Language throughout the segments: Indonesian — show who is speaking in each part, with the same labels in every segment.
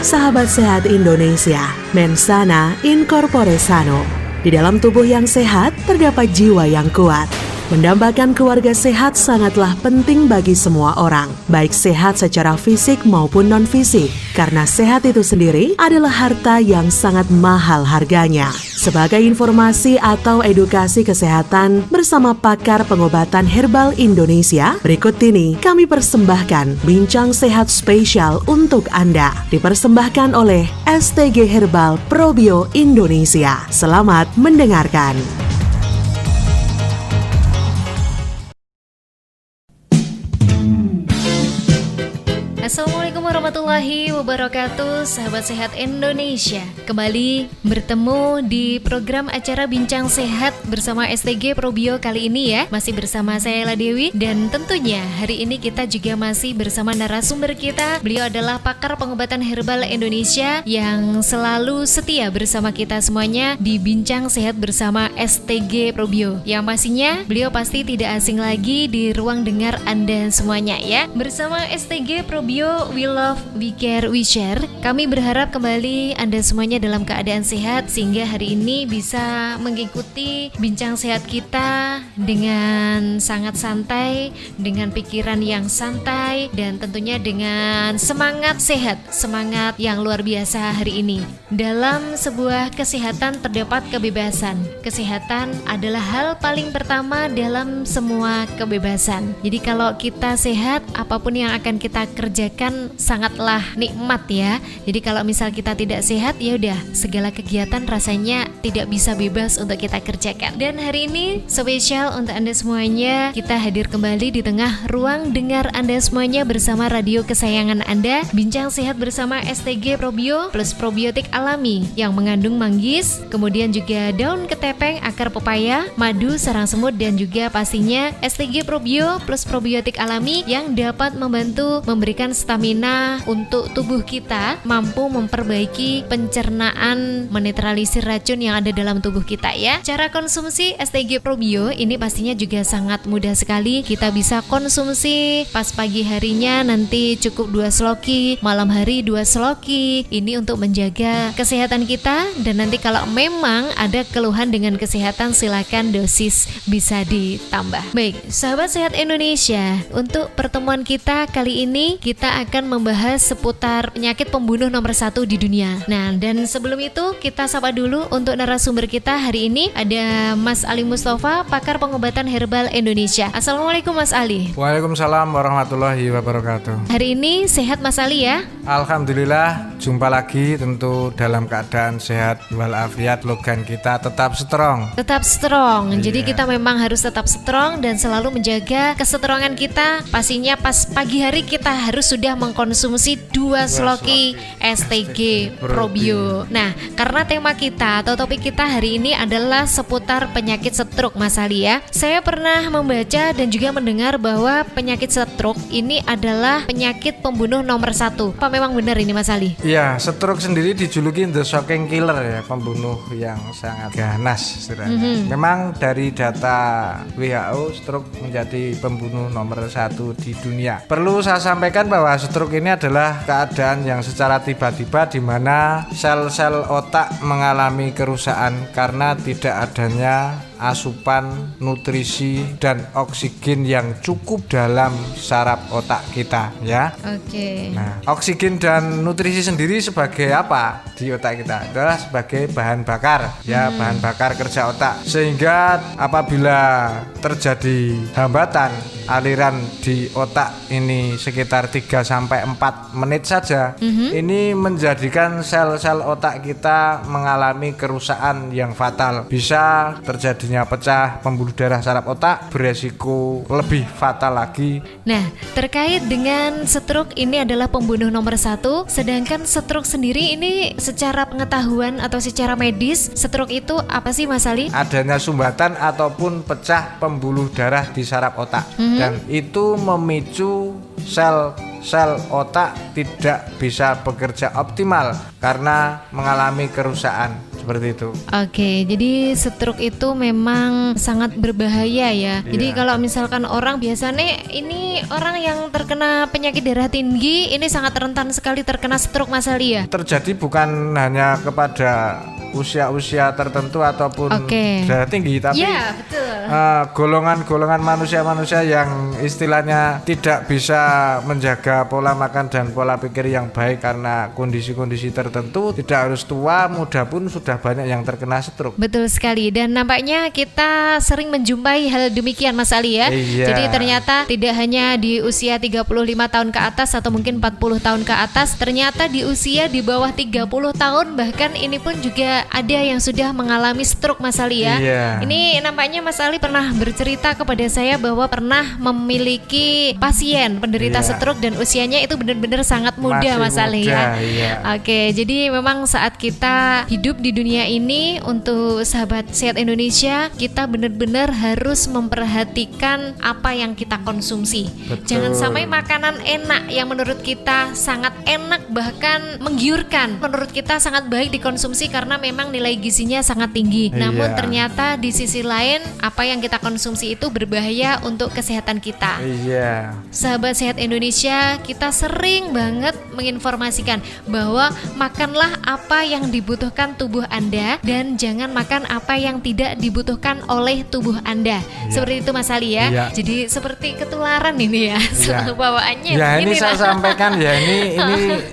Speaker 1: Sahabat sehat Indonesia, mensana in corpore sano. Di dalam tubuh yang sehat, terdapat jiwa yang kuat. Mendambakan keluarga sehat sangatlah penting bagi semua orang, baik sehat secara fisik maupun non-fisik, karena sehat itu sendiri adalah harta yang sangat mahal harganya. Sebagai informasi atau edukasi kesehatan bersama pakar pengobatan herbal Indonesia, berikut ini kami persembahkan Bincang Sehat spesial untuk Anda, dipersembahkan oleh STG Herbal Probio Indonesia. Selamat mendengarkan.
Speaker 2: Assalamualaikum warahmatullahi wabarakatuh, sahabat sehat Indonesia. Kembali bertemu di program acara Bincang Sehat bersama STG Probio kali ini ya. Masih bersama saya Ella Dewi, dan tentunya hari ini kita juga masih bersama narasumber kita. Beliau adalah pakar pengobatan herbal Indonesia yang selalu setia bersama kita semuanya di Bincang Sehat bersama STG Probio. Yang pastinya beliau pasti tidak asing lagi di ruang dengar Anda semuanya ya. Bersama STG Probio, we love, we care, we share. Kami berharap kembali Anda semuanya dalam keadaan sehat, sehingga hari ini bisa mengikuti bincang sehat kita dengan sangat santai, dengan pikiran yang santai, dan tentunya dengan semangat sehat, semangat yang luar biasa hari ini. Dalam sebuah kesehatan terdapat kebebasan. Kesehatan adalah hal paling pertama dalam semua kebebasan. Jadi kalau kita sehat, apapun yang akan kita kerjakan sangatlah nikmat ya. Jadi kalau misal kita tidak sehat, ya udah segala kegiatan rasanya tidak bisa bebas untuk kita kerjakan. Dan hari ini spesial untuk Anda semuanya, kita hadir kembali di tengah ruang dengar Anda semuanya bersama radio kesayangan Anda, Bincang Sehat bersama STG Probio plus probiotik alami yang mengandung manggis, kemudian juga daun ketepeng, akar pepaya, madu, sarang semut, dan juga pastinya STG Probio plus probiotik alami yang dapat membantu memberikan stamina untuk tubuh kita, mampu memperbaiki pencernaan, menetralisir racun yang ada dalam tubuh kita ya. Cara konsumsi STG Probio ini pastinya juga sangat mudah sekali. Kita bisa konsumsi pas pagi harinya nanti cukup 2 seloki, malam hari 2 seloki. Ini untuk menjaga kesehatan kita, dan nanti kalau memang ada keluhan dengan kesehatan silakan dosis bisa ditambah. Baik, sahabat sehat Indonesia, untuk pertemuan kita kali ini kita akan membahas seputar penyakit pembunuh nomor 1 di dunia. Nah, dan sebelum itu kita sapa dulu untuk narasumber kita hari ini. Ada Mas Ali Mustafa, pakar pengobatan herbal Indonesia. Assalamualaikum Mas Ali.
Speaker 3: Waalaikumsalam warahmatullahi wabarakatuh.
Speaker 2: Hari ini sehat Mas Ali ya?
Speaker 3: Alhamdulillah, jumpa lagi tentu dalam keadaan sehat walafiat, logan kita tetap strong.
Speaker 2: Tetap strong.
Speaker 3: Iya.
Speaker 2: Jadi kita memang harus tetap strong dan selalu menjaga kesetrongan kita. Pastinya pas pagi hari kita harus sudah mengkonsumsi 2 seloki STG Probio. Nah, karena tema kita atau topik kita hari ini adalah seputar penyakit stroke Mas Ali ya. Saya pernah membaca dan juga mendengar bahwa penyakit stroke ini adalah penyakit pembunuh nomor 1. Apa memang benar ini Mas Ali?
Speaker 3: Iya, stroke sendiri dijuluki the shocking killer ya, pembunuh yang sangat ganas istilahnya. Memang dari data WHO, stroke menjadi pembunuh nomor 1 di dunia. Perlu saya sampaikan bahwa stroke ini adalah keadaan yang secara tiba-tiba di mana sel-sel otak mengalami kerusakan karena tidak adanya asupan nutrisi dan oksigen yang cukup dalam saraf otak kita ya.
Speaker 2: Oke.
Speaker 3: Nah, oksigen dan nutrisi sendiri sebagai apa di otak kita? Adalah sebagai bahan bakar ya, bahan bakar kerja otak. Sehingga apabila terjadi hambatan aliran di otak ini sekitar 3 sampai 4 menit saja, ini menjadikan sel-sel otak kita mengalami kerusakan yang fatal. Bisa terjadinya pecah pembuluh darah saraf otak, beresiko lebih fatal lagi.
Speaker 2: Nah, terkait dengan stroke ini adalah pembunuh nomor 1, sedangkan stroke sendiri ini secara pengetahuan atau secara medis, stroke itu apa sih Mas Ali?
Speaker 3: Adanya sumbatan ataupun pecah pembuluh darah di saraf otak, dan itu memicu sel otak tidak bisa bekerja optimal karena mengalami kerusakan. seperti itu.
Speaker 2: Oke, jadi stroke itu memang sangat berbahaya ya. Jadi kalau misalkan orang biasanya ini orang yang terkena penyakit darah tinggi ini sangat rentan sekali terkena stroke Mas Ali ya.
Speaker 3: Terjadi bukan hanya kepada usia-usia tertentu ataupun darah tinggi, tapi
Speaker 2: ya, betul.
Speaker 3: Golongan-golongan manusia-manusia yang istilahnya tidak bisa menjaga pola makan dan pola pikir yang baik karena kondisi-kondisi tertentu, tidak harus tua, muda pun sudah banyak yang terkena stroke.
Speaker 2: Betul sekali, dan nampaknya kita sering menjumpai hal demikian Mas Ali ya.
Speaker 3: Iya.
Speaker 2: Jadi ternyata tidak hanya di usia 35 tahun ke atas atau mungkin 40 tahun ke atas, ternyata di usia di bawah 30 tahun bahkan ini pun juga ada yang sudah mengalami stroke Mas Ali ya.
Speaker 3: Iya.
Speaker 2: Ini nampaknya Mas Ali pernah bercerita kepada saya bahwa pernah memiliki pasien penderita stroke dan usianya itu benar-benar sangat muda.
Speaker 3: Masih
Speaker 2: Mas Ali ya.
Speaker 3: iya.
Speaker 2: Oke, jadi memang saat kita hidup di dunia ini untuk sahabat sehat Indonesia, kita benar-benar harus memperhatikan apa yang kita konsumsi.
Speaker 3: Betul.
Speaker 2: Jangan sampai makanan enak yang menurut kita sangat enak bahkan menggiurkan, menurut kita sangat baik dikonsumsi karena memang nilai gizinya sangat tinggi. Namun ternyata di sisi lain apa yang kita konsumsi itu berbahaya untuk kesehatan kita.
Speaker 3: Iya.
Speaker 2: Sahabat sehat Indonesia, kita sering banget menginformasikan bahwa makanlah apa yang dibutuhkan tubuh Anda dan jangan makan apa yang tidak dibutuhkan oleh tubuh Anda. Seperti itu Mas Ali ya.
Speaker 3: Iya.
Speaker 2: Jadi seperti ketularan ini ya. Selalu bawaannya
Speaker 3: ya ini saya
Speaker 2: lah.
Speaker 3: sampaikan ya,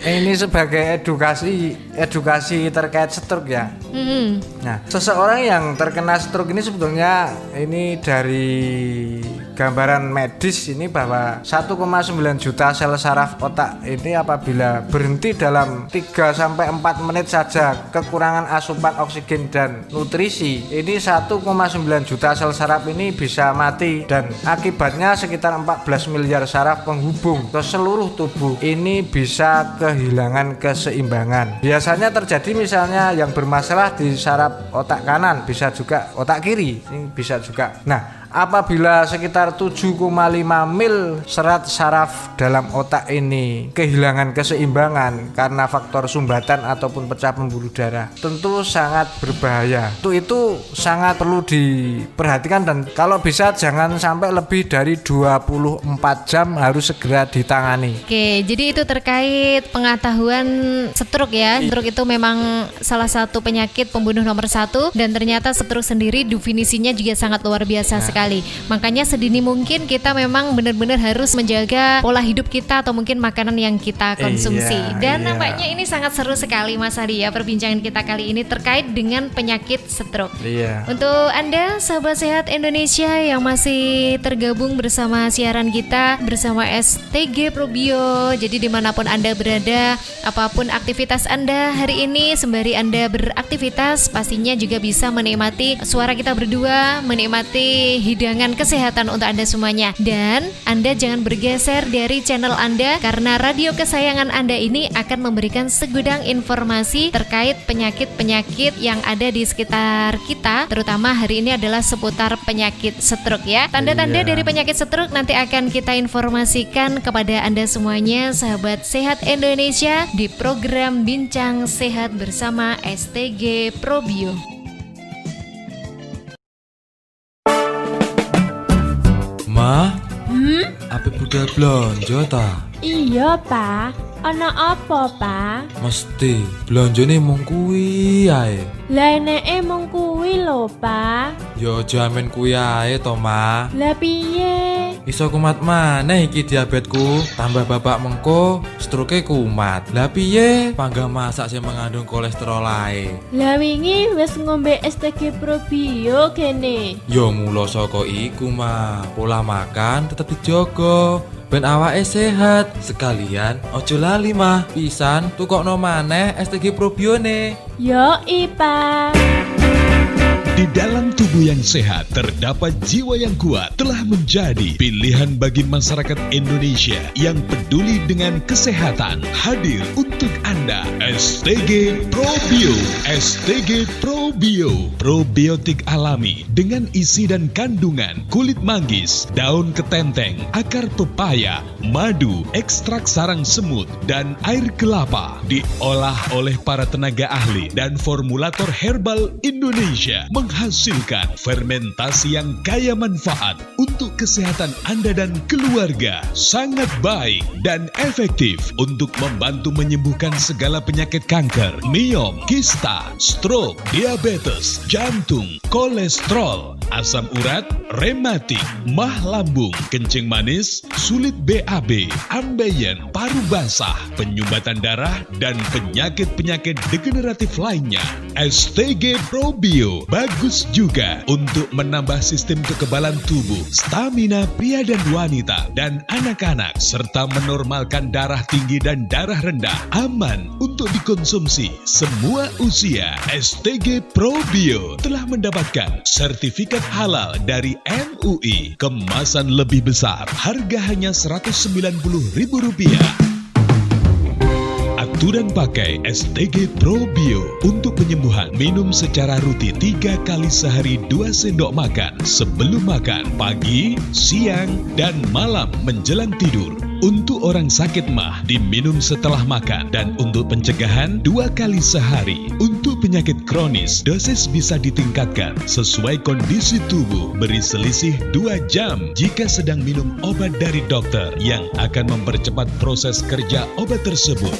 Speaker 3: ini sebagai edukasi terkait stroke ya. Nah, seseorang yang terkena stroke ini sebetulnya ini dari gambaran medis ini bahwa 1,9 juta sel saraf otak ini apabila berhenti dalam 3-4 menit saja kekurangan asupan oksigen dan nutrisi, ini 1,9 juta sel saraf ini bisa mati dan akibatnya sekitar 14 miliar saraf penghubung ke seluruh tubuh ini bisa kehilangan keseimbangan. Biasanya terjadi misalnya yang bermasalah di saraf otak kanan, bisa juga otak kiri, ini bisa juga. Nah, apabila sekitar 7,5 mil serat saraf dalam otak ini kehilangan keseimbangan karena faktor sumbatan ataupun pecah pembuluh darah, tentu sangat berbahaya. Itu sangat perlu diperhatikan dan kalau bisa jangan sampai lebih dari 24 jam harus segera ditangani.
Speaker 2: Oke, jadi itu terkait pengetahuan stroke ya. Stroke itu memang salah satu penyakit pembunuh nomor 1 dan ternyata stroke sendiri definisinya juga sangat luar biasa sekali. Makanya sedini mungkin kita memang benar-benar harus menjaga pola hidup kita atau mungkin makanan yang kita konsumsi. Dan nampaknya ini sangat seru sekali Mas Ari ya perbincangan kita kali ini terkait dengan penyakit stroke. Untuk Anda sahabat sehat Indonesia yang masih tergabung bersama siaran kita bersama STG Probio, jadi dimanapun Anda berada, apapun aktivitas Anda hari ini, sembari Anda beraktivitas pastinya juga bisa menikmati suara kita berdua, menikmati hidangan kesehatan untuk Anda semuanya. Dan Anda jangan bergeser dari channel Anda karena radio kesayangan Anda ini akan memberikan segudang informasi terkait penyakit-penyakit yang ada di sekitar kita, terutama hari ini adalah seputar penyakit stroke ya. Tanda-tanda dari penyakit stroke nanti akan kita informasikan kepada Anda semuanya sahabat sehat Indonesia di program Bincang Sehat bersama STG Probio.
Speaker 4: Ma, apa budal blonjo ta?
Speaker 5: Iya, Pak. Ana apa, Pak?
Speaker 4: Mesti blonjone mung kuwi ae.
Speaker 5: Lah eneke mung kuwi lho, Pak.
Speaker 4: Yo jamin kuwi ae to, Ma.
Speaker 5: Lah piye?
Speaker 4: Iso kumat maneh iki diabetku. Tambah bapak mengko stroke kumat. Lah piye? Panggah masak sing mengandung kolesterol ae.
Speaker 5: Lah wingi wis ngombe STG Probio kene.
Speaker 4: Yo mula saka iku, Ma. Pola makan tetep dijogo. Ben awake sehat. Sekalian ojo lali mah pisan tukokno maneh STG Probione.
Speaker 5: Yo, Pak.
Speaker 6: Di dalam tubuh yang sehat terdapat jiwa yang kuat telah menjadi pilihan bagi masyarakat Indonesia yang peduli dengan kesehatan. Hadir untuk Anda STG Probio. STG Probio, probiotik alami dengan isi dan kandungan kulit manggis, daun ketenteng, akar pepaya, madu, ekstrak sarang semut, dan air kelapa. Diolah oleh para tenaga ahli dan formulator herbal Indonesia, menghasilkan fermentasi yang kaya manfaat untuk kesehatan Anda dan keluarga. Sangat baik dan efektif untuk membantu menyembuhkan segala penyakit kanker, miom, kista, stroke, diabetes, jantung, kolesterol, asam urat, rematik, mah lambung, kencing manis, sulit BAB, ambeien, paru basah, penyumbatan darah, dan penyakit-penyakit degeneratif lainnya. STG Probio bagus juga untuk menambah sistem kekebalan tubuh, stamina pria dan wanita, dan anak-anak, serta menormalkan darah tinggi dan darah rendah. Aman untuk dikonsumsi semua usia. STG Probio telah mendapatkan sertifikat halal dari MUI. Kemasan lebih besar, harga hanya Rp190.000. Aturan pakai STG Probio untuk penyembuhan. Minum secara rutin 3 kali sehari 2 sendok makan sebelum makan, pagi, siang, dan malam menjelang tidur. Untuk orang sakit mah diminum setelah makan, dan untuk pencegahan 2 kali sehari. Untuk penyakit kronis dosis bisa ditingkatkan sesuai kondisi tubuh. Beri selisih 2 jam jika sedang minum obat dari dokter yang akan mempercepat proses kerja obat tersebut.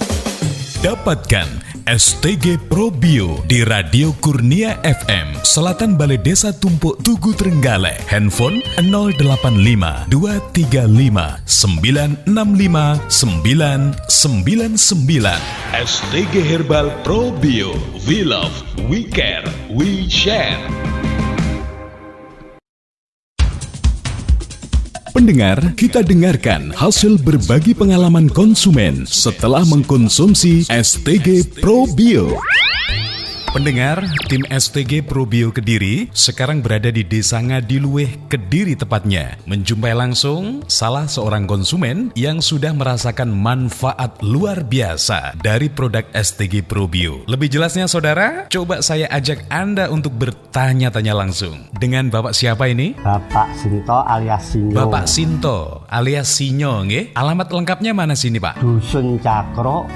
Speaker 6: Dapatkan STG Probio di Radio Kurnia FM, Selatan Balai Desa Tumpuk Tugu Trenggalek. Handphone 085 235 965 999. STG Herbal Probio. We love, we care, we share. Pendengar, kita dengarkan hasil berbagi pengalaman konsumen setelah mengkonsumsi STG Probio. Pendengar, tim STG Probio Kediri sekarang berada di Desa Ngadiluweh, Kediri tepatnya, menjumpai langsung salah seorang konsumen yang sudah merasakan manfaat luar biasa dari produk STG Probio. Lebih jelasnya saudara, coba saya ajak Anda untuk bertanya-tanya langsung. Dengan Bapak siapa ini?
Speaker 7: Bapak Sinto alias Sinyo.
Speaker 6: Bapak Sinto alias Sinyo, nggih. Alamat lengkapnya mana sini, Pak?
Speaker 7: Dusun Cakro,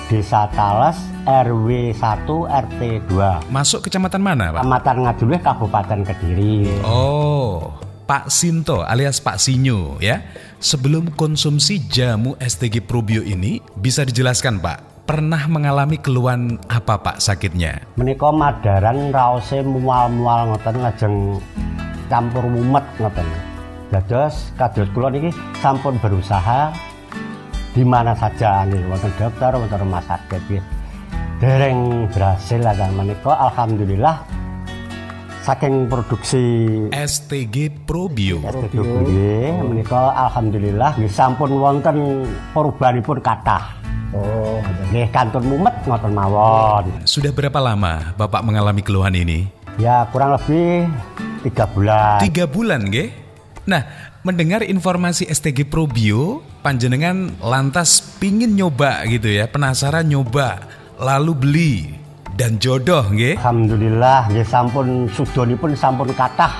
Speaker 7: Desa Tales, RW 1 RT 2.
Speaker 6: Masuk kecamatan mana, Pak?
Speaker 7: Kecamatan Ngadiluweh, Kabupaten Kediri.
Speaker 6: Oh, Pak Sinto alias Pak Sinyo ya. Sebelum konsumsi jamu STG Probio ini, bisa dijelaskan Pak, pernah mengalami keluhan apa Pak sakitnya?
Speaker 7: Menika madaran raose mual-mual ngoten, lajeng campur mumet ngoten. Dados kados kula niki sampun berusaha di mana saja nih, wonten dokter, wonten rumah sakit, dereng berhasil lah kan menika. Alhamdulillah saking produksi
Speaker 6: STG Probio.
Speaker 7: STG menika alhamdulillah sampun wonten perubahanipun kathah. Oh, nggih kantun mumet ngoten mawon.
Speaker 6: Sudah berapa lama Bapak mengalami keluhan ini?
Speaker 7: Ya kurang lebih 3 bulan.
Speaker 6: 3 bulan nggih. Nah, mendengar informasi STG Probio, panjenengan lantas pingin nyoba gitu ya, penasaran nyoba, lalu beli dan jodoh nggih.
Speaker 7: Alhamdulillah nggih sampun sudonipun sampun kathah.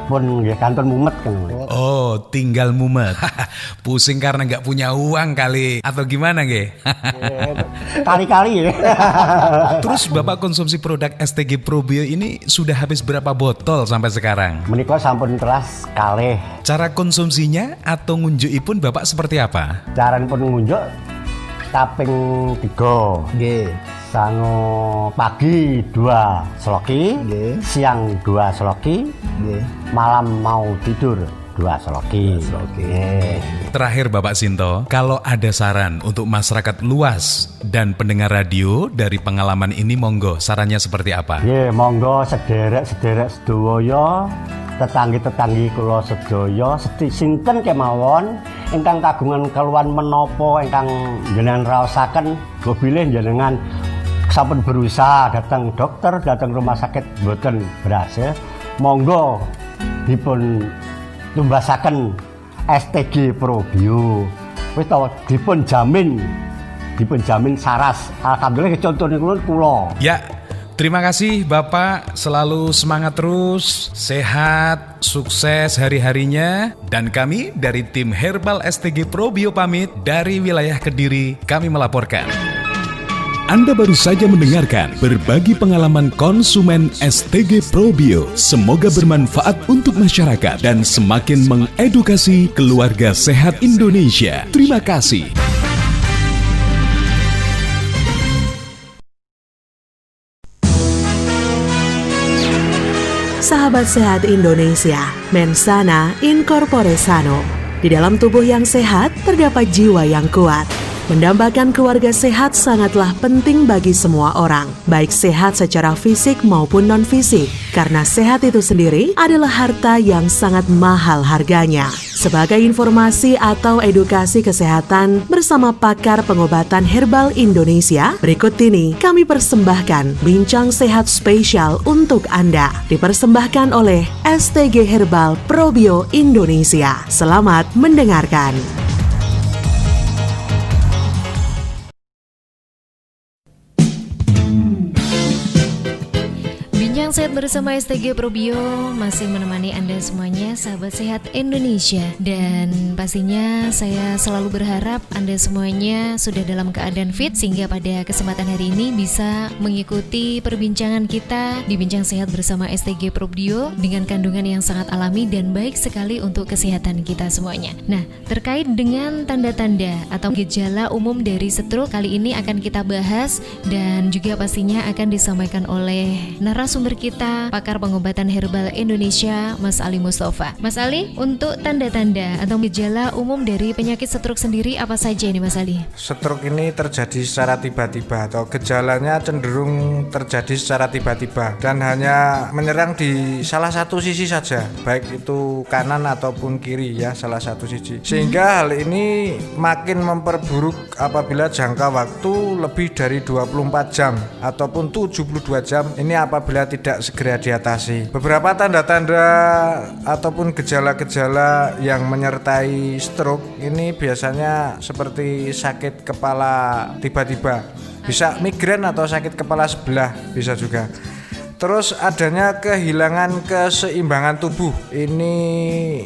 Speaker 7: Pun nggih kantun mumet kan.
Speaker 6: Oh, tinggal mumet. Pusing karena nggak punya uang kali atau gimana nggih?
Speaker 7: Kali-kali ya.
Speaker 6: Terus Bapak konsumsi produk STG Probio ini sudah habis berapa botol sampai sekarang?
Speaker 7: Menika sampun telas kalih.
Speaker 6: Cara konsumsinya atau ngunjukipun Bapak seperti apa?
Speaker 7: Caranipun ngunjuk kaping 3. Nggih. Sango pagi 2 seloki, nggih. Siang 2 seloki, nggih. Malam mau tidur 2 seloki.
Speaker 6: Terakhir Bapak Sinto, kalau ada saran untuk masyarakat luas dan pendengar radio dari pengalaman ini, monggo sarannya seperti apa?
Speaker 7: Nggih, monggo sederek-sederek sedaya, tetanggi-tetanggi kula sedaya, sinten kemawon ingkang kagungan keluhan menapa ingkang jenengan raosaken, go bilih jenengan sampun berusaha datang dokter, datang rumah sakit boten berhasil, monggo dipun tumbasaken STG Probio. Wis to dipun jamin saras. Alhamdulillah contohnya kula.
Speaker 8: Ya, terima kasih Bapak, selalu semangat terus, sehat, sukses hari-harinya. Dan kami dari tim Herbal STG Probio pamit dari wilayah Kediri, kami melaporkan.
Speaker 6: Anda baru saja mendengarkan berbagi pengalaman konsumen STG Probio. Semoga bermanfaat untuk masyarakat dan semakin mengedukasi keluarga sehat Indonesia. Terima kasih.
Speaker 1: Sahabat sehat Indonesia, Mensana in corpore sano. Di dalam tubuh yang sehat terdapat jiwa yang kuat. Mendambakan keluarga sehat sangatlah penting bagi semua orang, baik sehat secara fisik maupun non-fisik, karena sehat itu sendiri adalah harta yang sangat mahal harganya. Sebagai informasi atau edukasi kesehatan bersama pakar pengobatan herbal Indonesia, berikut ini kami persembahkan Bincang Sehat spesial untuk Anda, dipersembahkan oleh STG Herbal Probio Indonesia. Selamat mendengarkan.
Speaker 2: Bincang Sehat bersama STG Probio masih menemani Anda semuanya, sahabat sehat Indonesia. Dan pastinya saya selalu berharap Anda semuanya sudah dalam keadaan fit, sehingga pada kesempatan hari ini bisa mengikuti perbincangan kita di Bincang Sehat bersama STG Probio dengan kandungan yang sangat alami dan baik sekali untuk kesehatan kita semuanya. Nah, terkait dengan tanda-tanda atau gejala umum dari stroke, kali ini akan kita bahas dan juga pastinya akan disampaikan oleh narasumber kita, pakar pengobatan herbal Indonesia, Mas Ali Mustafa. Mas Ali, untuk tanda-tanda atau gejala umum dari penyakit stroke sendiri apa saja ini Mas Ali?
Speaker 3: Stroke ini terjadi secara tiba-tiba atau gejalanya cenderung terjadi secara tiba-tiba dan hanya menyerang di salah satu sisi saja, baik itu kanan ataupun kiri ya, salah satu sisi. Sehingga hal ini makin memperburuk apabila jangka waktu lebih dari 24 jam ataupun 72 jam ini apabila tidak segera diatasi. Beberapa tanda-tanda ataupun gejala-gejala yang menyertai stroke ini biasanya seperti sakit kepala tiba-tiba, bisa migrain atau sakit kepala sebelah bisa juga. Terus adanya kehilangan keseimbangan tubuh, ini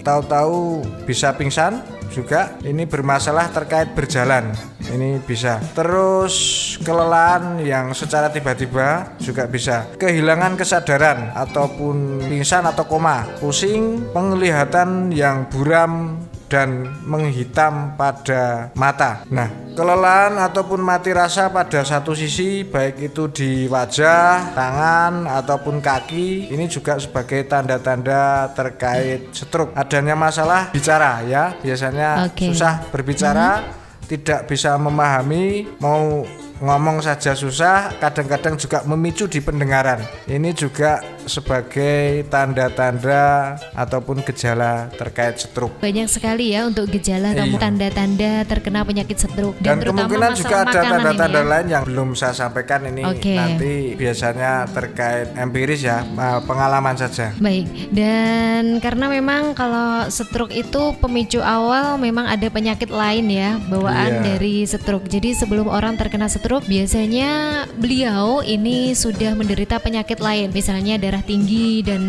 Speaker 3: tahu-tahu bisa pingsan juga, ini bermasalah terkait berjalan, ini bisa. Terus kelelahan yang secara tiba-tiba juga bisa. Kehilangan kesadaran ataupun pingsan atau koma, pusing, penglihatan yang buram dan menghitam pada mata. Nah, kelelahan ataupun mati rasa pada satu sisi, baik itu di wajah, tangan ataupun kaki, ini juga sebagai tanda-tanda terkait stroke. Adanya masalah bicara ya, biasanya susah berbicara, tidak bisa memahami, mau ngomong saja susah, kadang-kadang juga memicu di pendengaran. Ini juga sebagai tanda-tanda ataupun gejala terkait stroke.
Speaker 2: Banyak sekali ya untuk gejala kamu tanda-tanda terkena penyakit stroke, dan
Speaker 3: kemungkinan juga ada tanda-tanda lain yang belum saya sampaikan ini. Nanti biasanya terkait empiris ya, pengalaman saja.
Speaker 2: Baik, dan karena memang kalau stroke itu pemicu awal memang ada penyakit lain ya, bawaan dari stroke. Jadi sebelum orang terkena stroke biasanya beliau ini sudah menderita penyakit lain, misalnya darah tinggi dan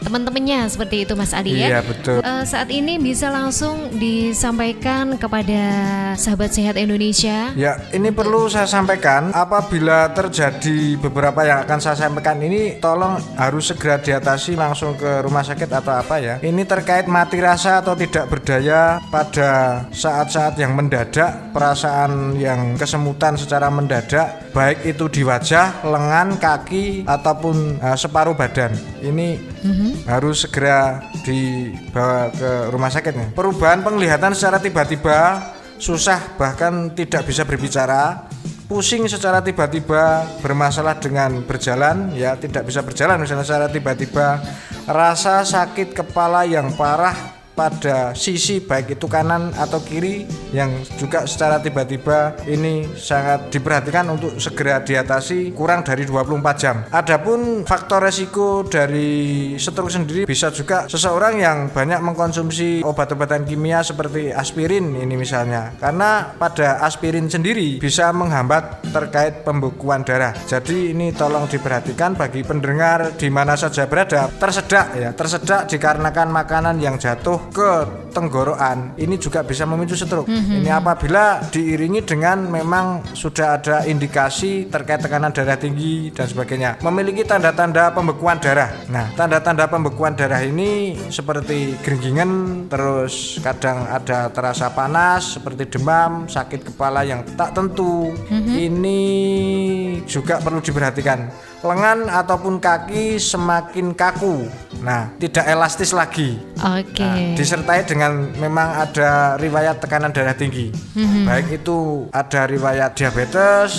Speaker 2: teman-temannya seperti itu Mas Ali ya.
Speaker 3: Iya betul.
Speaker 2: Saat ini bisa langsung disampaikan kepada sahabat sehat Indonesia.
Speaker 3: Ya, ini perlu saya sampaikan, apabila terjadi beberapa yang akan saya sampaikan ini, tolong harus segera diatasi langsung ke rumah sakit atau apa ya. Ini terkait mati rasa atau tidak berdaya pada saat-saat yang mendadak, perasaan yang kesemutan secara mendadak, baik itu di wajah, lengan, kaki ataupun separuh badan. Ini harus segera dibawa ke rumah sakit nih. Perubahan penglihatan secara tiba-tiba, susah bahkan tidak bisa berbicara, pusing secara tiba-tiba, bermasalah dengan berjalan ya, tidak bisa berjalan misalnya secara tiba-tiba, rasa sakit kepala yang parah pada sisi baik itu kanan atau kiri yang juga secara tiba-tiba ini sangat diperhatikan untuk segera diatasi kurang dari 24 jam. Adapun faktor resiko dari stroke sendiri bisa juga seseorang yang banyak mengkonsumsi obat-obatan kimia seperti aspirin ini misalnya, karena pada aspirin sendiri bisa menghambat terkait pembekuan darah. Jadi ini tolong diperhatikan bagi pendengar di mana saja berada, tersedak dikarenakan makanan yang jatuh ke tenggorokan ini juga bisa memicu stroke. Ini apabila diiringi dengan memang sudah ada indikasi terkait tekanan darah tinggi dan sebagainya, memiliki tanda-tanda pembekuan darah. Nah, tanda-tanda pembekuan darah ini seperti gringgingan, terus kadang ada terasa panas seperti demam, sakit kepala yang tak tentu. Ini juga perlu diperhatikan. Lengan ataupun kaki semakin kaku, nah tidak elastis lagi.
Speaker 2: Oke.
Speaker 3: Nah, disertai dengan memang ada riwayat tekanan darah tinggi, baik itu ada riwayat diabetes,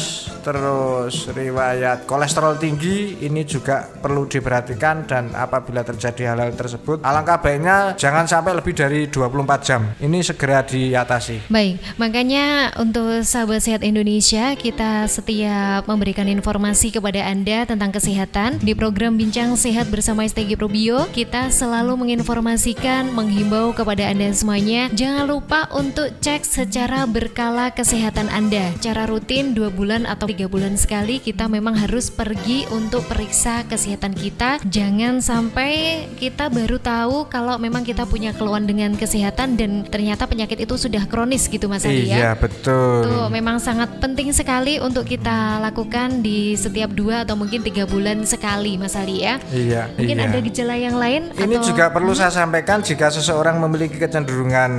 Speaker 3: terus riwayat kolesterol tinggi, ini juga perlu diperhatikan. Dan apabila terjadi hal-hal tersebut, alangkah baiknya jangan sampai lebih dari 24 jam, ini segera diatasi.
Speaker 2: Baik, makanya untuk sahabat sehat Indonesia, kita setiap memberikan informasi kepada Anda tentang kesehatan di program Bincang Sehat bersama STG Probio, kita selalu menginformasikan, menghimbau kepada Anda semuanya, jangan lupa untuk cek secara berkala kesehatan Anda. Secara rutin 2 bulan atau 3 bulan sekali kita memang harus pergi untuk periksa kesehatan kita. Jangan sampai kita baru tahu kalau memang kita punya keluhan dengan kesehatan dan ternyata penyakit itu sudah kronis gitu Mas Adi ya.
Speaker 3: Iya betul.
Speaker 2: Tuh memang sangat penting sekali untuk kita lakukan di setiap 2 atau mungkin 3 bulan sekali Mas Ali ya.
Speaker 3: Iya.
Speaker 2: Mungkin ada gejala yang lain.
Speaker 3: Ini
Speaker 2: atau...
Speaker 3: juga perlu saya sampaikan, jika seseorang memiliki kecenderungan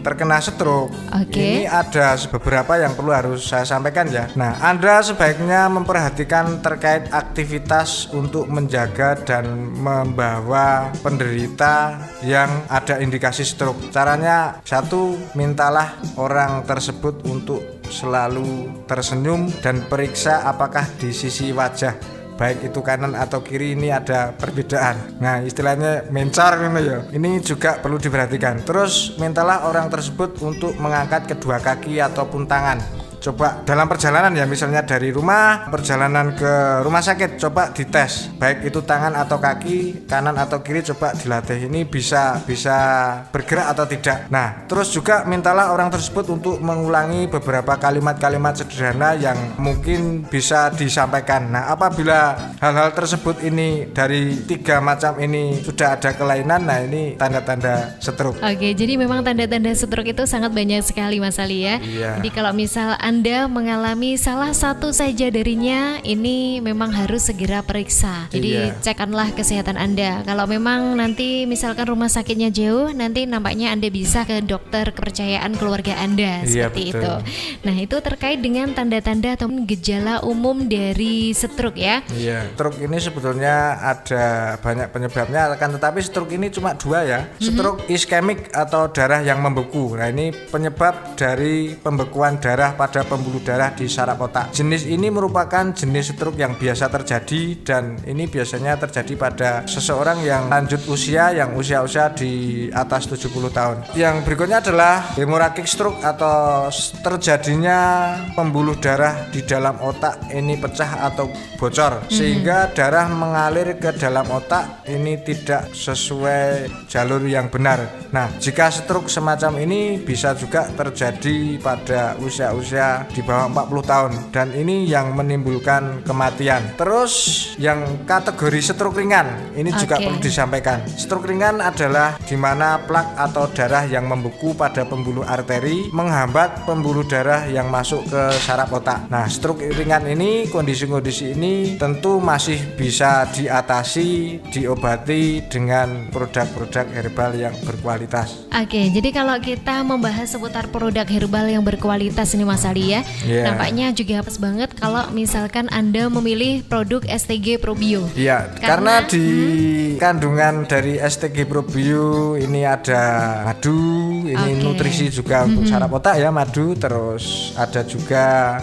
Speaker 3: terkena stroke, ini ada beberapa yang perlu harus saya sampaikan ya. Nah, Anda sebaiknya memperhatikan terkait aktivitas untuk menjaga dan membawa penderita yang ada indikasi stroke. Caranya, 1, mintalah orang tersebut untuk selalu tersenyum dan periksa apakah di sisi wajah baik itu kanan atau kiri ini ada perbedaan. Nah, istilahnya mencar gitu ya. Ini juga perlu diperhatikan. Terus mintalah orang tersebut untuk mengangkat kedua kaki ataupun tangan. Coba dalam perjalanan ya, misalnya dari rumah perjalanan ke rumah sakit, coba dites baik itu tangan atau kaki, kanan atau kiri, coba dilatih ini bisa bergerak atau tidak. Nah, terus juga mintalah orang tersebut untuk mengulangi beberapa kalimat-kalimat sederhana yang mungkin bisa disampaikan. Nah, apabila hal-hal tersebut ini dari 3 macam ini sudah ada kelainan, nah ini tanda-tanda stroke.
Speaker 2: Oke, jadi memang tanda-tanda stroke itu sangat banyak sekali Mas Ali ya.
Speaker 3: Iya.
Speaker 2: Jadi kalau misal Anda mengalami salah satu saja darinya, ini memang harus segera periksa. Jadi cekkanlah kesehatan Anda. Kalau memang nanti misalkan rumah sakitnya jauh, nanti nampaknya Anda bisa ke dokter kepercayaan keluarga Anda, seperti
Speaker 3: betul.
Speaker 2: itu. Nah, itu terkait dengan tanda-tanda atau gejala umum dari stroke ya.
Speaker 3: Iya, stroke ini sebetulnya ada banyak penyebabnya, akan tetapi stroke ini cuma 2 ya. Stroke iskemik atau darah yang membeku. Nah, ini penyebab dari pembekuan darah pada pembuluh darah di saraf otak. Jenis ini merupakan jenis stroke yang biasa terjadi, dan ini biasanya terjadi pada seseorang yang lanjut usia, yang usia di atas 70 tahun. Yang berikutnya adalah hemorrhagic stroke atau terjadinya pembuluh darah di dalam otak ini pecah atau bocor sehingga darah mengalir ke dalam otak ini tidak sesuai jalur yang benar. Nah, jika stroke semacam ini bisa juga terjadi pada usia di bawah 40 tahun, dan ini yang menimbulkan kematian. Terus yang kategori stroke ringan ini juga perlu disampaikan. Stroke ringan adalah di mana plak atau darah yang membeku pada pembuluh arteri menghambat pembuluh darah yang masuk ke saraf otak. Nah, stroke ringan ini, kondisi-kondisi ini tentu masih bisa diatasi, diobati dengan produk-produk herbal yang berkualitas.
Speaker 2: Oke, jadi kalau kita membahas seputar produk herbal yang berkualitas ini Mas Ali ya, nampaknya juga pas banget kalau misalkan Anda memilih produk STG Probio.
Speaker 3: Iya, karena di kandungan dari STG Probio ini ada madu, ini nutrisi juga untuk saraf otak ya, madu, terus ada juga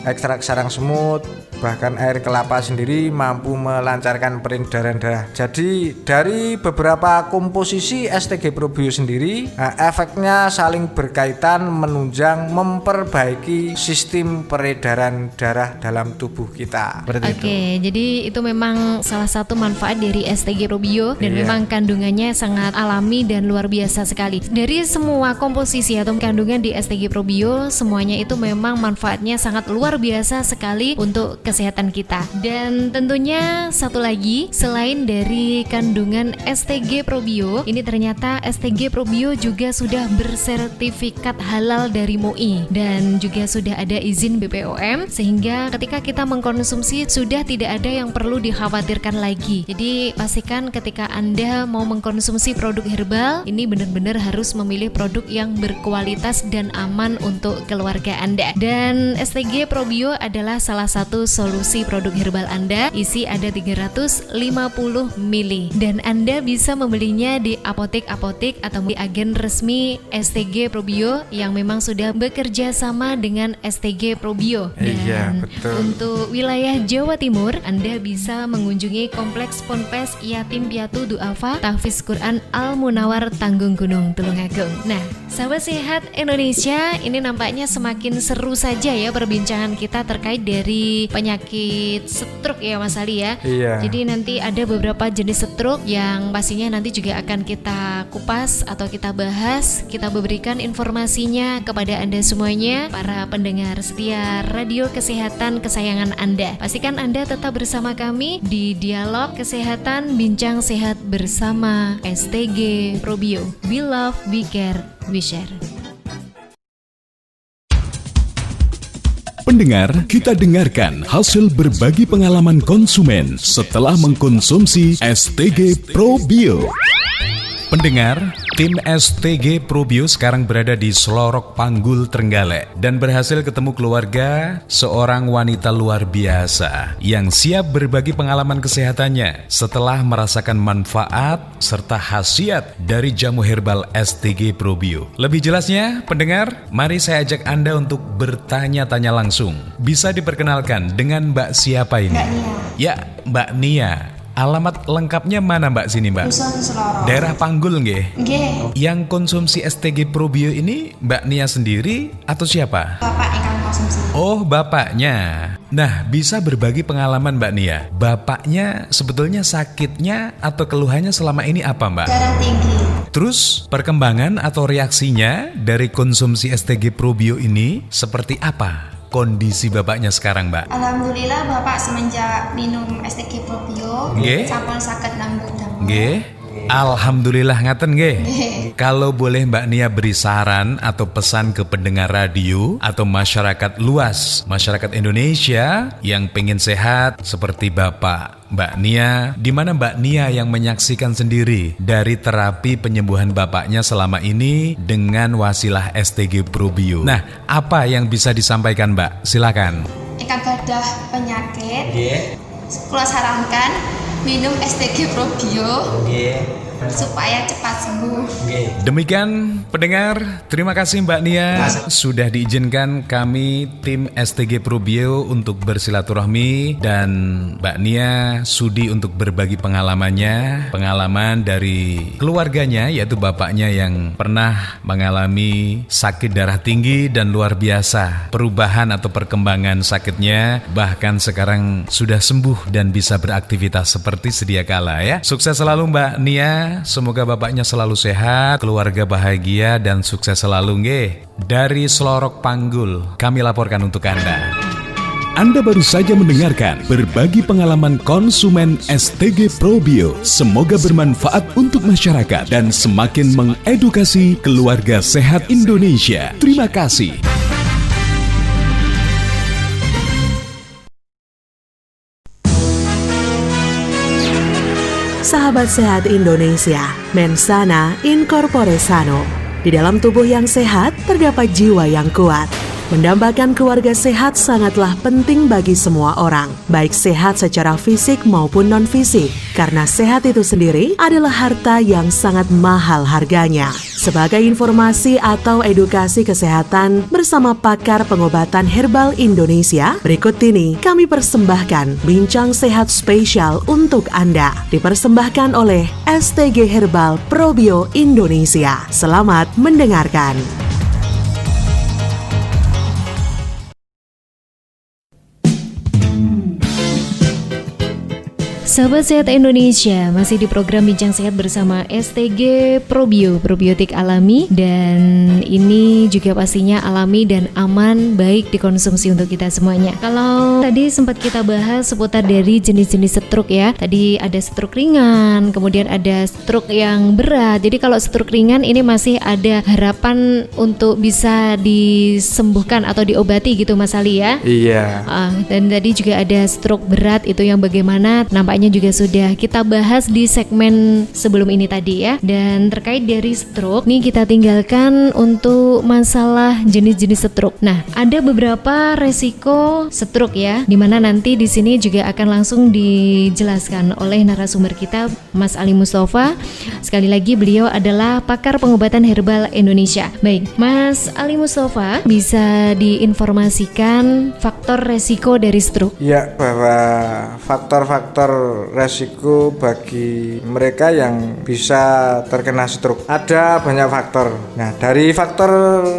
Speaker 3: ekstrak sarang semut, Bahkan air kelapa sendiri mampu melancarkan peredaran darah. Jadi dari beberapa komposisi STG Probio sendiri, efeknya saling berkaitan, menunjang, memperbaiki sistem peredaran darah dalam tubuh kita.
Speaker 2: Oke, jadi itu memang salah satu manfaat dari STG Probio dan memang kandungannya sangat alami dan luar biasa sekali. Dari semua komposisi atau kandungan di STG Probio, semuanya itu memang manfaatnya sangat luar biasa sekali untuk kesehatan kita. Dan tentunya satu lagi, selain dari kandungan STG Probio, ini ternyata STG Probio juga sudah bersertifikat halal dari MUI dan juga sudah ada izin BPOM, sehingga ketika kita mengkonsumsi sudah tidak ada yang perlu dikhawatirkan lagi. Jadi pastikan ketika Anda mau mengkonsumsi produk herbal, ini benar-benar harus memilih produk yang berkualitas dan aman untuk keluarga Anda. Dan STG Probio adalah salah satu solusi produk herbal Anda. Isi ada 350 ml dan Anda bisa membelinya di apotek-apotek atau di agen resmi STG Probio yang memang sudah bekerja sama dengan STG Probio. Dan
Speaker 3: betul.
Speaker 2: untuk wilayah Jawa Timur, Anda bisa mengunjungi Kompleks Ponpes Yatim Piatu Duafa Tahfiz Quran Al Munawar Tanggung Gunung Tulungagung. Nah, sahabat sehat Indonesia, ini nampaknya semakin seru saja ya perbincangan kita terkait dari penyakit stroke ya Mas Ali ya. Jadi nanti ada beberapa jenis stroke yang pastinya nanti juga akan kita kupas atau kita bahas, kita berikan informasinya kepada Anda semuanya, para pendengar setia Radio Kesehatan kesayangan Anda. Pastikan Anda tetap bersama kami di Dialog Kesehatan Bincang Sehat bersama STG Probio. We love, we care, we share.
Speaker 6: Pendengar, kita dengarkan hasil berbagi pengalaman konsumen setelah mengkonsumsi STG Probio.
Speaker 8: Pendengar, tim STG Probio sekarang berada di Slorok Panggul, Trenggalek dan berhasil ketemu keluarga seorang wanita luar biasa yang siap berbagi pengalaman kesehatannya setelah merasakan manfaat serta khasiat dari jamu herbal STG Probio. Lebih jelasnya, pendengar, mari saya ajak Anda untuk bertanya-tanya langsung. Bisa diperkenalkan dengan Mbak siapa ini?
Speaker 9: Mbak Nia.
Speaker 8: Ya, Mbak Nia. Alamat lengkapnya mana Mbak sini Mbak?
Speaker 9: Dusun Slorok.
Speaker 8: Daerah Panggul nggih?
Speaker 9: Nggih.
Speaker 8: Yang konsumsi STG Probio ini Mbak Nia sendiri atau siapa?
Speaker 9: Bapak ingkang konsumsi.
Speaker 8: Oh, bapaknya. Nah, bisa berbagi pengalaman Mbak Nia. Bapaknya sebetulnya sakitnya atau keluhannya selama ini apa Mbak?
Speaker 9: Darah tinggi.
Speaker 8: Terus perkembangan atau reaksinya dari konsumsi STG Probio ini seperti apa? Kondisi bapaknya sekarang Mbak?
Speaker 9: Alhamdulillah Bapak semenjak minum STG Probio sampun saged nambut damel.
Speaker 8: Nggih. Alhamdulillah ngaten nggih. Kalau boleh Mbak Nia beri saran atau pesan ke pendengar radio atau masyarakat luas, masyarakat Indonesia yang pengen sehat seperti Bapak, Mbak Nia, di mana Mbak Nia yang menyaksikan sendiri dari terapi penyembuhan bapaknya selama ini dengan wasilah STG Probio. Nah, apa yang bisa disampaikan Mbak? Silakan.
Speaker 9: Ingkang gadah penyakit, kula sarankan minum STG Probio supaya cepat sembuh.
Speaker 8: Demikian pendengar, terima kasih Mbak Nia sudah diizinkan kami tim STG Probio untuk bersilaturahmi dan Mbak Nia sudi untuk berbagi pengalamannya, pengalaman dari keluarganya yaitu bapaknya yang pernah mengalami sakit darah tinggi dan luar biasa perubahan atau perkembangan sakitnya, bahkan sekarang sudah sembuh dan bisa beraktivitas seperti sedia kala ya. Sukses selalu Mbak Nia. Semoga bapaknya selalu sehat, keluarga bahagia dan sukses selalu nggih. Dari Slorok Panggul, kami laporkan untuk Anda.
Speaker 6: Anda baru saja mendengarkan berbagi pengalaman konsumen STG Probio. Semoga bermanfaat untuk masyarakat dan semakin mengedukasi keluarga sehat Indonesia. Terima kasih.
Speaker 1: Sahabat sehat Indonesia, Mensana in corpore sano. Di dalam tubuh yang sehat terdapat jiwa yang kuat. Mendambakan keluarga sehat sangatlah penting bagi semua orang, baik sehat secara fisik maupun non-fisik, karena sehat itu sendiri adalah harta yang sangat mahal harganya. Sebagai informasi atau edukasi kesehatan bersama pakar pengobatan herbal Indonesia, berikut ini kami persembahkan Bincang Sehat spesial untuk Anda, dipersembahkan oleh STG Herbal Probio Indonesia. Selamat mendengarkan.
Speaker 2: Sahabat Sehat Indonesia, masih di program Bincang Sehat bersama STG Probio, probiotik alami, dan ini juga pastinya alami dan aman, baik dikonsumsi untuk kita semuanya. Kalau tadi sempat kita bahas seputar dari jenis-jenis stroke ya, tadi ada stroke ringan, kemudian ada stroke yang berat. Jadi kalau stroke ringan ini masih ada harapan untuk bisa disembuhkan atau diobati gitu Mas Ali ya.
Speaker 3: Iya.
Speaker 2: Dan tadi juga ada stroke berat, itu yang bagaimana nampaknya juga sudah kita bahas di segmen sebelum ini tadi ya. Dan terkait dari stroke nih, kita tinggalkan untuk masalah jenis-jenis stroke. Nah, ada beberapa resiko stroke ya, dimana nanti di sini juga akan langsung dijelaskan oleh narasumber kita, Mas Ali Mustafa. Sekali lagi beliau adalah pakar pengobatan herbal Indonesia. Baik, Mas Ali Mustafa, bisa diinformasikan faktor resiko dari stroke?
Speaker 3: Ya, bahwa faktor-faktor resiko bagi mereka yang bisa terkena stroke ada banyak faktor. Nah, dari faktor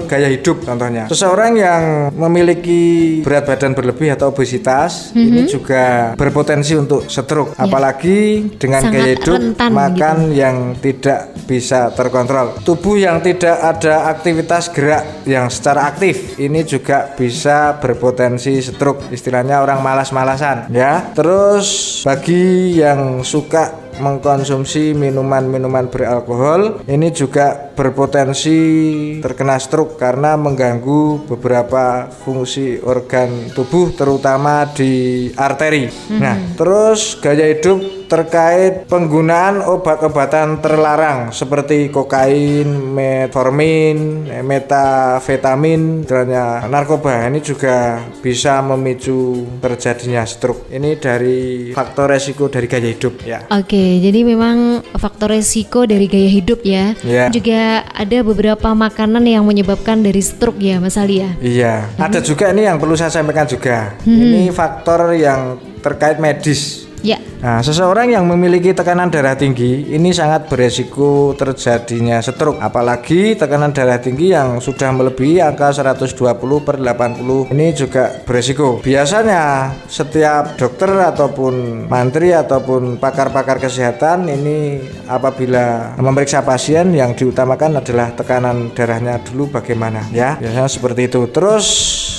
Speaker 3: gaya hidup contohnya, seseorang yang memiliki berat badan berlebih atau obesitas ini juga berpotensi untuk stroke, apalagi dengan
Speaker 2: sangat
Speaker 3: gaya hidup makan
Speaker 2: gitu
Speaker 3: yang tidak bisa terkontrol, tubuh yang tidak ada aktivitas gerak yang secara aktif, ini juga bisa berpotensi stroke, istilahnya orang malas-malasan ya. Terus bagi yang suka mengkonsumsi minuman-minuman beralkohol ini juga berpotensi terkena stroke karena mengganggu beberapa fungsi organ tubuh terutama di arteri. Nah, terus gaya hidup terkait penggunaan obat-obatan terlarang seperti kokain, metformin, metafetamin, dan narkoba ini juga bisa memicu terjadinya stroke. Ini dari faktor resiko dari gaya hidup ya.
Speaker 2: Oke, jadi memang faktor resiko dari gaya hidup ya. Juga ada beberapa makanan yang menyebabkan dari stroke ya Mas Ali ya.
Speaker 3: Iya, ada juga ini yang perlu saya sampaikan juga. Ini faktor yang terkait medis.
Speaker 2: Ya.
Speaker 3: Nah, seseorang yang memiliki tekanan darah tinggi ini sangat beresiko terjadinya stroke, apalagi tekanan darah tinggi yang sudah melebihi angka 120/80 ini juga beresiko. Biasanya setiap dokter ataupun mantri ataupun pakar-pakar kesehatan ini apabila memeriksa pasien yang diutamakan adalah tekanan darahnya dulu bagaimana ya. Biasanya seperti itu. Terus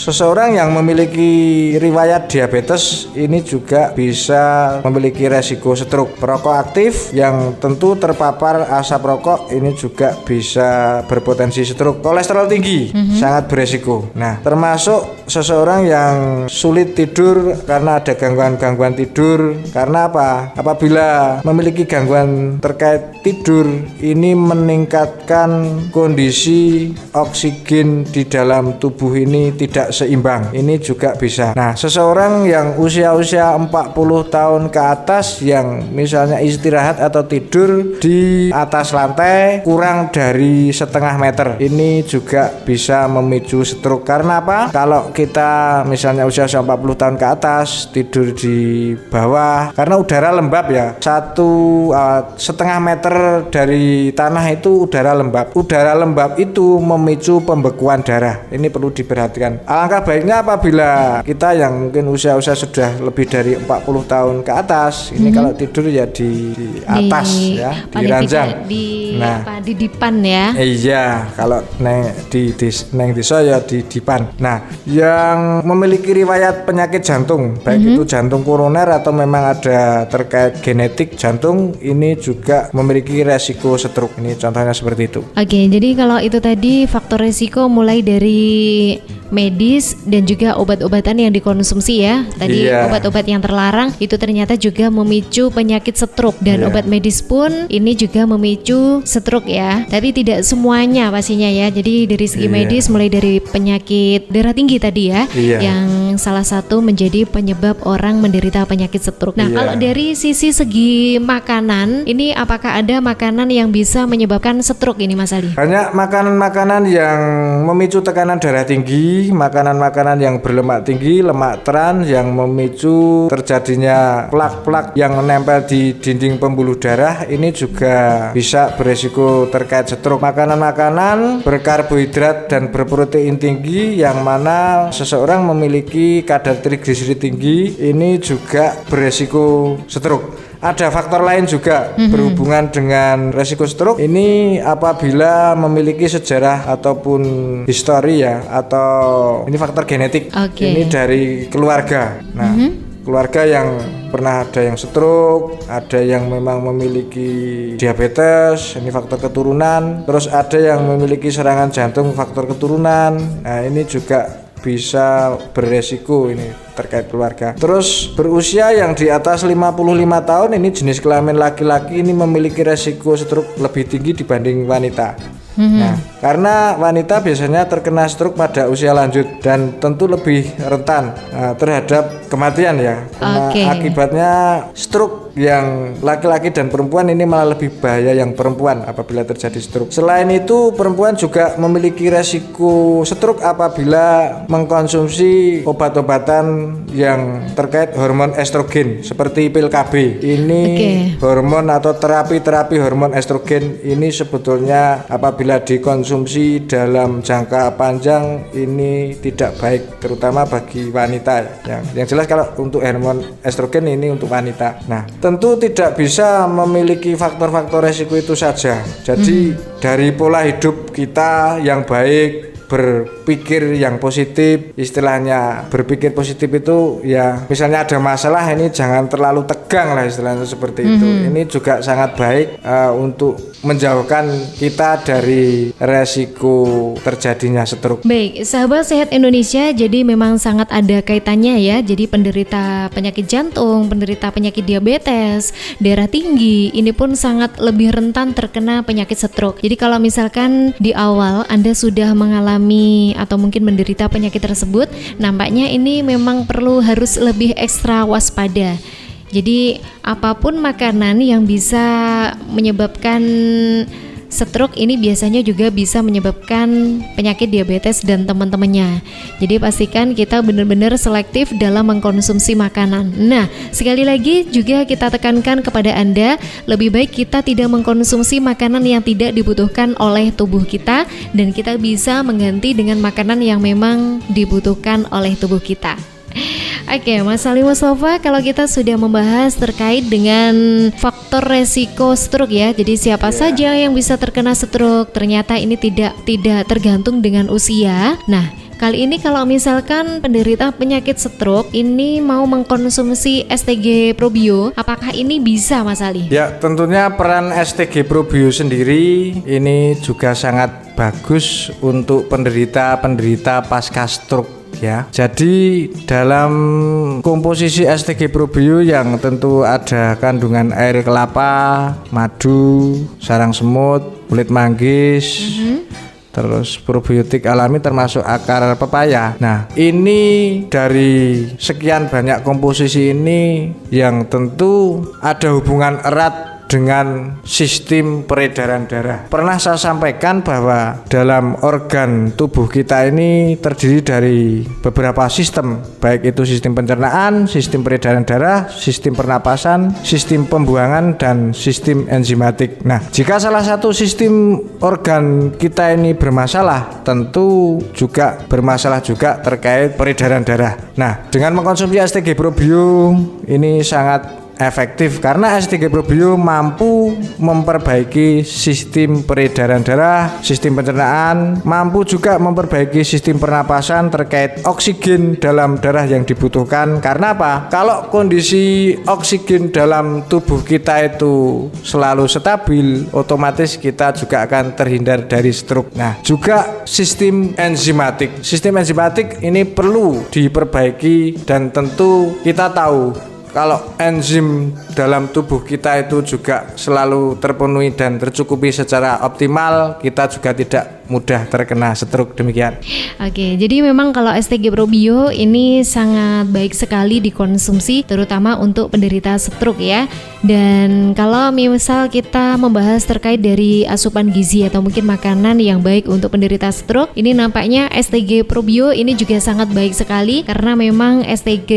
Speaker 3: seseorang yang memiliki riwayat diabetes ini juga bisa memiliki resiko stroke. Perokok aktif yang tentu terpapar asap rokok ini juga bisa berpotensi stroke. Kolesterol tinggi sangat beresiko. Nah, termasuk seseorang yang sulit tidur karena ada gangguan-gangguan tidur. Karena apa? Apabila memiliki gangguan terkait tidur ini meningkatkan kondisi oksigen di dalam tubuh ini tidak seimbang. Ini juga bisa. Nah, seseorang yang usia-usia 40 tahun ke atas yang misalnya istirahat atau tidur di atas lantai kurang dari setengah meter ini juga bisa memicu stroke. Karena apa? Kalau kita misalnya usia 40 tahun ke atas tidur di bawah, karena udara lembab ya, setengah meter dari tanah itu udara lembab. Udara lembab itu memicu pembekuan darah. Ini perlu diperhatikan. Alangkah baiknya apabila kita yang mungkin usia-usia sudah lebih dari 40 tahun ke atas, ini kalau tidur ya di atas ya, di ranjang.
Speaker 2: Di dipan ya.
Speaker 3: Iya, kalau neng desa ya di dipan. Nah, yang memiliki riwayat penyakit jantung, baik itu jantung koroner atau memang ada terkait genetik jantung, ini juga memiliki resiko stroke. Ini contohnya seperti itu.
Speaker 2: Oke, jadi kalau itu tadi faktor resiko mulai dari medis dan juga obat-obatan yang dikonsumsi ya. Tadi obat-obat yang terlarang itu ternyata juga memicu penyakit stroke dan obat medis pun ini juga memicu stroke ya. Tapi tidak semuanya pastinya ya. Jadi dari segi medis mulai dari penyakit darah tinggi tadi ya, yang salah satu menjadi penyebab orang menderita penyakit stroke. Nah, kalau dari segi makanan, ini apakah ada makanan yang bisa menyebabkan stroke ini Mas Ali?
Speaker 3: Banyak makanan-makanan yang memicu tekanan darah tinggi, makanan-makanan yang berlemak tinggi, lemak trans yang memicu terjadinya plak-plak yang menempel di dinding pembuluh darah, ini juga bisa beresiko terkait stroke. Makanan-makanan berkarbohidrat dan berprotein tinggi yang mana seseorang memiliki kadar trigliserid tinggi, ini juga beresiko stroke. Ada faktor lain juga berhubungan dengan resiko stroke. Ini apabila memiliki sejarah ataupun histori ya, atau ini faktor genetik. Ini dari keluarga. Nah, keluarga yang pernah ada yang stroke, ada yang memang memiliki diabetes, ini faktor keturunan. Terus ada yang memiliki serangan jantung, faktor keturunan. Nah, ini juga bisa beresiko ini terkait keluarga. Terus berusia yang di atas 55 tahun, ini jenis kelamin laki-laki ini memiliki resiko stroke lebih tinggi dibanding wanita. Nah, karena wanita biasanya terkena stroke pada usia lanjut dan tentu lebih rentan terhadap kematian ya. Akibatnya stroke yang laki-laki dan perempuan ini malah lebih bahaya yang perempuan apabila terjadi stroke. Selain itu, perempuan juga memiliki resiko stroke apabila mengkonsumsi obat-obatan yang terkait hormon estrogen seperti pil KB. Ini hormon atau terapi hormon estrogen ini sebetulnya apabila dikonsumsi dalam jangka panjang ini tidak baik, terutama bagi wanita ya. Yang jelas kalau untuk hormon estrogen ini untuk wanita. Nah, tentu tidak bisa memiliki faktor-faktor resiko itu saja. Jadi dari pola hidup kita yang baik, berpikir yang positif, istilahnya berpikir positif itu ya, misalnya ada masalah ini jangan terlalu tegang lah istilahnya seperti itu. Ini juga sangat baik untuk menjauhkan kita dari resiko terjadinya stroke.
Speaker 2: Baik, sahabat sehat Indonesia, jadi memang sangat ada kaitannya ya. Jadi penderita penyakit jantung, penderita penyakit diabetes, darah tinggi, ini pun sangat lebih rentan terkena penyakit stroke. Jadi kalau misalkan di awal Anda sudah mengalami atau mungkin menderita penyakit tersebut, nampaknya ini memang harus lebih ekstra waspada. Jadi apapun makanan yang bisa menyebabkan stroke ini biasanya juga bisa menyebabkan penyakit diabetes dan teman-temannya. Jadi pastikan kita benar-benar selektif dalam mengkonsumsi makanan. Nah, sekali lagi juga kita tekankan kepada Anda, lebih baik kita tidak mengkonsumsi makanan yang tidak dibutuhkan oleh tubuh kita, dan kita bisa mengganti dengan makanan yang memang dibutuhkan oleh tubuh kita. Oke, Mas Ali Mustafa, kalau kita sudah membahas terkait dengan faktor resiko stroke ya, jadi siapa saja yang bisa terkena stroke, ternyata ini tidak tergantung dengan usia. Nah, kali ini kalau misalkan penderita penyakit stroke ini mau mengkonsumsi STG Probio, apakah ini bisa, Mas Ali?
Speaker 3: Ya, tentunya peran STG Probio sendiri ini juga sangat bagus untuk penderita pasca stroke ya. Jadi dalam komposisi STG Probio yang tentu ada kandungan air kelapa, madu, sarang semut, kulit manggis, terus probiotik alami termasuk akar pepaya. Nah, ini dari sekian banyak komposisi ini yang tentu ada hubungan erat dengan sistem peredaran darah. Pernah saya sampaikan bahwa dalam organ tubuh kita ini terdiri dari beberapa sistem, baik itu sistem pencernaan, sistem peredaran darah, sistem pernapasan, sistem pembuangan, dan sistem enzimatik. Nah, jika salah satu sistem organ kita ini bermasalah, tentu juga bermasalah juga terkait peredaran darah. Nah, dengan mengkonsumsi STG Probio ini sangat efektif karena STG Probio mampu memperbaiki sistem peredaran darah, sistem pencernaan, mampu juga memperbaiki sistem pernapasan terkait oksigen dalam darah yang dibutuhkan. Karena apa? Kalau kondisi oksigen dalam tubuh kita itu selalu stabil, otomatis kita juga akan terhindar dari stroke. Nah, juga sistem enzimatik. Sistem enzimatik ini perlu diperbaiki dan tentu kita tahu kalau enzim dalam tubuh kita itu juga selalu terpenuhi dan tercukupi secara optimal, kita juga tidak mudah terkena stroke. Demikian.
Speaker 2: Oke, jadi memang kalau STG Probio ini sangat baik sekali dikonsumsi, terutama untuk penderita stroke ya. Dan kalau misal kita membahas terkait dari asupan gizi atau mungkin makanan yang baik untuk penderita stroke, ini nampaknya STG Probio ini juga sangat baik sekali karena memang STG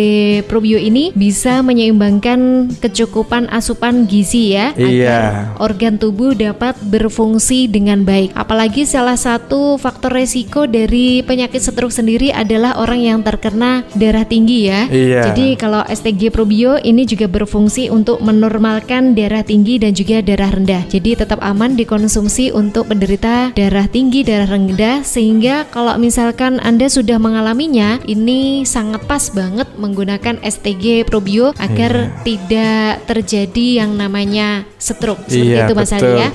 Speaker 2: Probio ini bisa menyeimbangkan kecukupan asupan gizi ya, agar organ tubuh dapat berfungsi dengan baik. Apalagi salah satu faktor resiko dari penyakit stroke sendiri adalah orang yang terkena darah tinggi ya. Jadi kalau STG Probio ini juga berfungsi untuk menormalkan darah tinggi dan juga darah rendah. Jadi tetap aman dikonsumsi untuk penderita darah tinggi, darah rendah, sehingga kalau misalkan Anda sudah mengalaminya, ini sangat pas banget menggunakan STG Probio agar tidak terjadi yang namanya stroke. Seperti itu Mas Ali ya.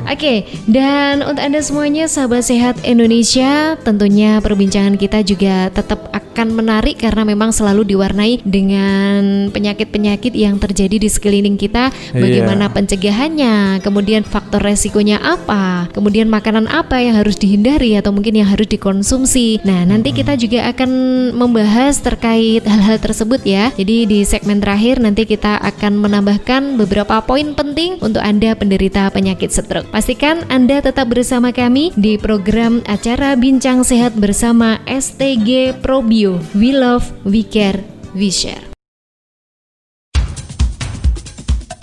Speaker 2: Oke, dan untuk Anda semuanya sahabat sehat Indonesia, tentunya perbincangan kita juga tetap akan menarik karena memang selalu diwarnai dengan penyakit-penyakit yang terjadi di sekeliling kita. Bagaimana pencegahannya, kemudian faktor resikonya apa, kemudian makanan apa yang harus dihindari atau mungkin yang harus dikonsumsi. Nah, nanti kita juga akan membahas terkait hal-hal tersebut ya. Jadi di segmen terakhir nanti kita akan menambahkan beberapa poin penting untuk Anda penderita penyakit stroke. Pastikan Anda tetap bersama kami di program acara Bincang Sehat bersama STG Probio. We love, we care, we share.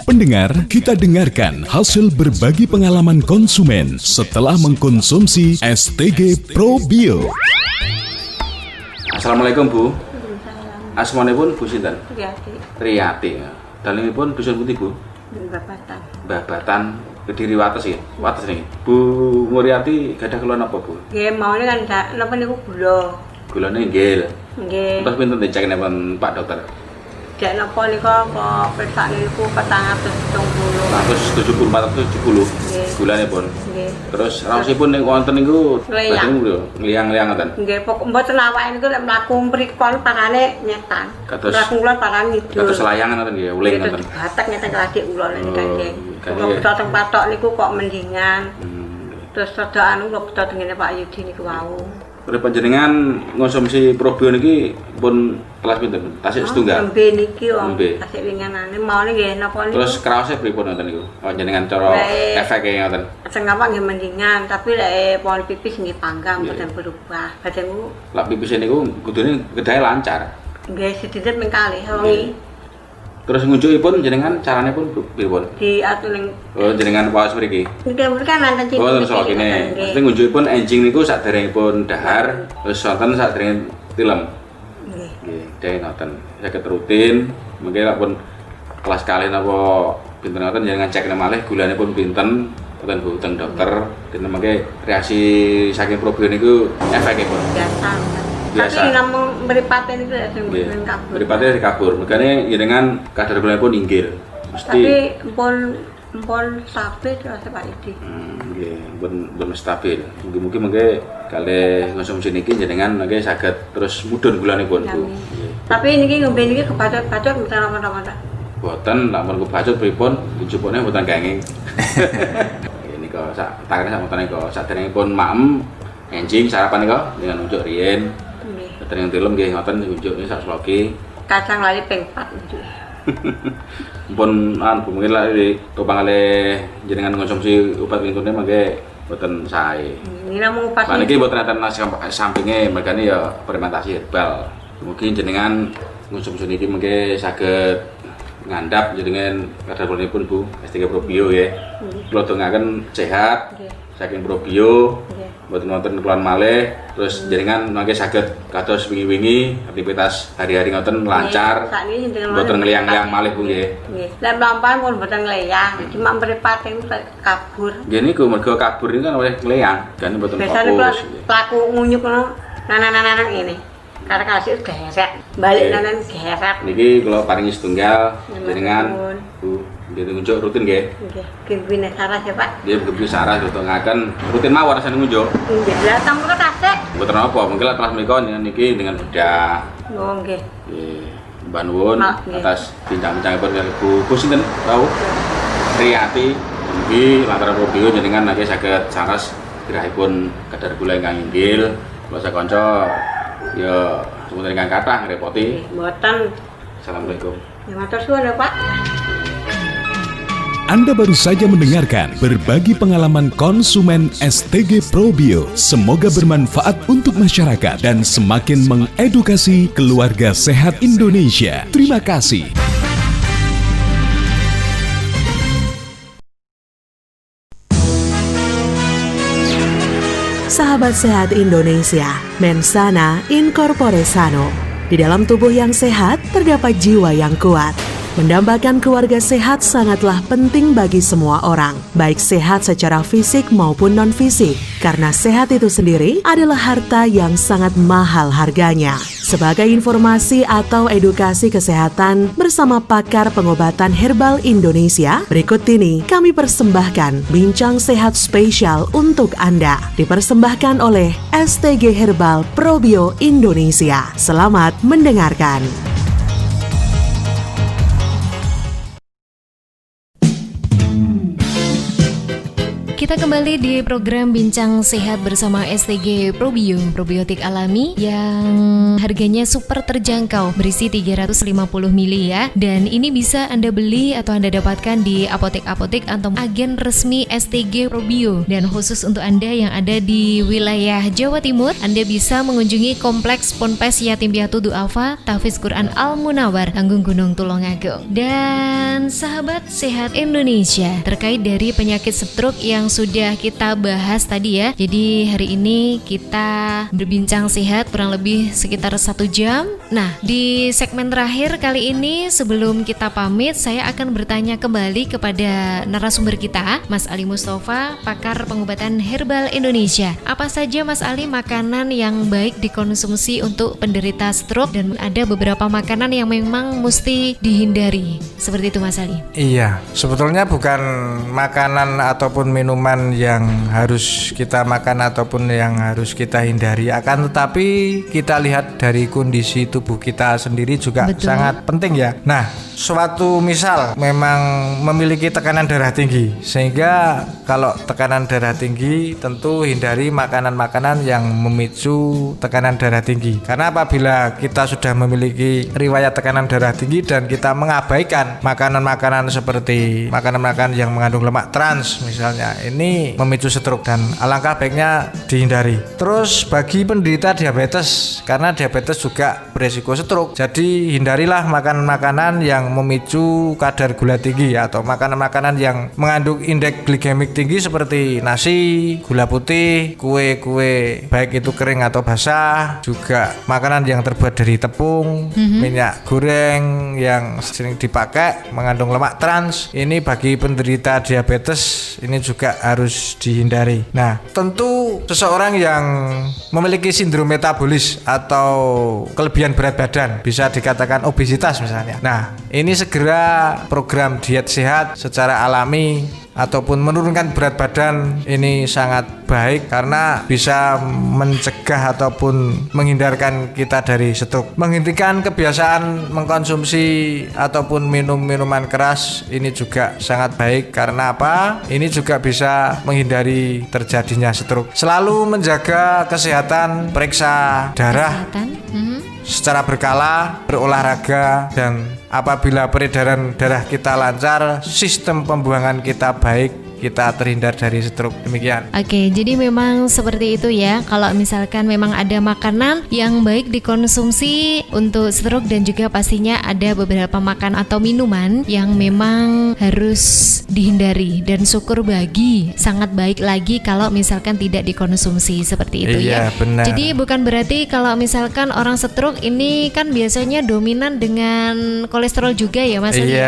Speaker 6: Pendengar, kita dengarkan hasil berbagi pengalaman konsumen setelah mengkonsumsi STG Probio.
Speaker 10: Assalamualaikum Bu. Asmanipun Bu sinten? Riyati. Dalemipun dusun pundi Bu?
Speaker 11: Babatan.
Speaker 10: Babatan Kediri Wates ya. Wates niki. Bu Muryati gadah keluhan apa Bu?
Speaker 11: Nggih, maune kan napa niku gula.
Speaker 10: Gulane nggih.
Speaker 11: Nggih.
Speaker 10: Terus pinten diceknipun Pak Dokter?
Speaker 11: Dek napa nika kok pesak niku
Speaker 10: 470. 470. Gulane pun.
Speaker 11: Nggih.
Speaker 10: Terus raosipun ning wonten niku bajeng lho, ngliang-ngliang ngoten.
Speaker 11: Nggih, pokok mboten awake niku lek mlaku mrikon pakane nyetan.
Speaker 10: Kados
Speaker 11: kula pakan ngidul.
Speaker 10: Kados layangan ngoten nggih, uling ngoten.
Speaker 11: Batek nyetan lagi kula niku nggih. Kok beto teng patok niku kok mendingan. Terus rada anu kok beto tengene Pak Yudi niku wau.
Speaker 10: Terus panjenengan ngonsumsi Probio niki pun kelas pinten? Tasik setunggal.
Speaker 11: Nembe niki om. Tasik winganane maune nggih napa niku.
Speaker 10: Terus kraose pripun ngoten niku? Panjenengan cara efeke ngoten.
Speaker 11: Sing apa nggih mendingan, tapi lek pohon pipis nggih panggang mboten berubah. Badanku
Speaker 10: lak pipis niku kudune kedahe lancar.
Speaker 11: Nggih sedhit ming kalih wengi.
Speaker 10: Terus ngunjukipun jenengan carane pun pripun?
Speaker 11: Diatur ning
Speaker 10: jenengan waos mriki.
Speaker 11: Nggih kan nanten
Speaker 10: cilik. Oh, terus kene. Mesti ngunjukipun enjing niku saderengipun dahar, terus wonten saderenge tilem. Nggih. Nggih, ngoten. Saged rutin, mengke lak pun kelas kalih napa pinten ngoten jenengan cek malih gulane pun pinten, ngoten Bu teng dokter. Dene mengke reaksi saking Probio niku efekipun. Biasa. Tapi namung mripate niku sing mboten kabur. Mripate kabur. Makane jenengan kadar gulane pun inggil. Mesti.
Speaker 11: Tapi pun stabil terus Pak Yudi.
Speaker 10: Nggih, pun stabil. Mugi-mugi mengke kalih konsumsi niki jenengan mengke saged terus mudhun gulanipun Bu.
Speaker 11: Tapi niki ngombe niki kebacut-bacut mboten apa-apa.
Speaker 10: Boten, lamun kebacut pripun dijupukne mboten kenging. Nika sak tangane sak motone kok saderengipun maem enjing sarapan nika dengan unjuk riyen. Terus tilem nggih ngoten unjukne sak sloki.
Speaker 11: Kacang lali ping 4 unjuk.
Speaker 10: Pun mungkin lah topang kalih jenengan konsumsi obat wintune mangke boten sae.
Speaker 11: Ini namung obat.
Speaker 10: Niki boten enten sampinge mergane ya fermentasi herbal. Mungkin jenengan konsumsi niki mangke saged ngandhap jenengan kadar gulunipun Bu STG Probio ya. Kula dongaken sehat saking Probio. mboten wonten keluar malih, terus jenengan mangke saged kados wingi-wingi aktivitas hari-hari ngoten lancar. Mboten ngleyang-leyang malih Bu nggih.
Speaker 11: Nggih. Lah mlampah pun mboten ngleyang, cuma mripate kabur.
Speaker 10: Nggih niku mergo kabur niku kan oleh ngleyang, kan mboten fokus.
Speaker 11: Biasane pelaku ngunyuk ngono nanan-nanan ngene. Karena kasih gesek, balik nanan gesek.
Speaker 10: Niki kula paringi setunggal jenengan Bu. Nggih ngunjuk rutin nggih.
Speaker 11: Nggih, Gembine Saras ya Pak.
Speaker 10: Nggih Gembine Saras ngotongaken rutin mawon rasane ngunjuk.
Speaker 11: Nggih, lah sampun tasik.
Speaker 10: Mboten napa, mungkin lah kelas menika niki dengan bedah.
Speaker 11: Oh nggih.
Speaker 10: Nggih. Mbah nuwun atas bincang-bincangipun kali Bu sinten tau? Riyati. Niki lantaran probio jenengan nggih saged saras gerahipun kadar gula ingkang inggil. Kula sakanca ya semoga ingkang kathah ngrepoti.
Speaker 11: Mboten.
Speaker 10: Assalamualaikum.
Speaker 11: Ya matur suwun ya Pak.
Speaker 6: Anda baru saja mendengarkan berbagi pengalaman konsumen STG Probio. Semoga bermanfaat untuk masyarakat dan semakin mengedukasi keluarga sehat Indonesia. Terima kasih.
Speaker 1: Sahabat sehat Indonesia, Mensana in corpore sano. Di dalam tubuh yang sehat terdapat jiwa yang kuat. Mendambakan keluarga sehat sangatlah penting bagi semua orang, baik sehat secara fisik maupun non-fisik, karena sehat itu sendiri adalah harta yang sangat mahal harganya. Sebagai informasi atau edukasi kesehatan bersama pakar pengobatan herbal Indonesia, berikut ini kami persembahkan Bincang Sehat spesial untuk Anda, dipersembahkan oleh STG Herbal Probio Indonesia. Selamat mendengarkan.
Speaker 2: Kita kembali di program Bincang Sehat bersama STG Probio, probiotik alami yang harganya super terjangkau, berisi 350 ml ya. Dan ini bisa Anda beli atau Anda dapatkan di apotek-apotek atau agen resmi STG Probio. Dan khusus untuk Anda yang ada di wilayah Jawa Timur, Anda bisa mengunjungi Kompleks Ponpes Yatim Piatu Du'afa Tahfiz Quran Al Munawar, Tanggung Gunung Tulungagung. Dan sahabat sehat Indonesia, terkait dari penyakit stroke yang sudah kita bahas tadi ya. Jadi hari ini kita berbincang sehat kurang lebih sekitar 1 jam. Nah, di segmen terakhir kali ini sebelum kita pamit, saya akan bertanya kembali kepada narasumber kita, Mas Ali Mustafa, pakar pengobatan herbal Indonesia. Apa saja Mas Ali makanan yang baik dikonsumsi untuk penderita stroke, dan ada beberapa makanan yang memang mesti dihindari. Seperti itu Mas Ali.
Speaker 3: Iya, sebetulnya bukan makanan ataupun minuman yang harus kita makan ataupun yang harus kita hindari, akan tetapi kita lihat dari kondisi tubuh kita sendiri juga sangat penting ya. Nah, suatu misal memang memiliki tekanan darah tinggi, sehingga kalau tekanan darah tinggi tentu hindari makanan-makanan yang memicu tekanan darah tinggi. Karena apabila kita sudah memiliki riwayat tekanan darah tinggi dan kita mengabaikan makanan-makanan seperti makanan-makanan yang mengandung lemak trans misalnya, ini memicu stroke dan alangkah baiknya dihindari. Terus bagi penderita diabetes, karena diabetes juga beresiko stroke, jadi hindarilah makanan-makanan yang memicu kadar gula tinggi atau makanan-makanan yang mengandung indeks glikemik tinggi seperti nasi, gula putih, kue-kue baik itu kering atau basah, juga makanan yang terbuat dari tepung, minyak goreng yang sering dipakai mengandung lemak trans. Ini bagi penderita diabetes ini juga harus dihindari. Nah, tentu seseorang yang memiliki sindrom metabolis atau kelebihan berat badan, bisa dikatakan obesitas misalnya. Nah, ini segera program diet sehat secara alami ataupun menurunkan berat badan ini sangat baik karena bisa mencegah ataupun menghindarkan kita dari stroke. Menghentikan kebiasaan mengkonsumsi ataupun minum minuman keras ini juga sangat baik karena apa? Ini juga bisa menghindari terjadinya stroke. Selalu menjaga kesehatan, periksa darah secara berkala, berolahraga, dan apabila peredaran darah kita lancar, sistem pembuangan kita baik, kita terhindar dari stroke. Demikian.
Speaker 2: Oke, jadi memang seperti itu ya. Kalau misalkan memang ada makanan yang baik dikonsumsi untuk stroke, dan juga pastinya ada beberapa makan atau minuman yang memang harus dihindari, dan syukur bagi sangat baik lagi kalau misalkan tidak dikonsumsi seperti itu ya.
Speaker 3: Benar.
Speaker 2: Jadi bukan berarti kalau misalkan orang stroke ini kan biasanya dominan dengan kolesterol juga ya Mas Ali.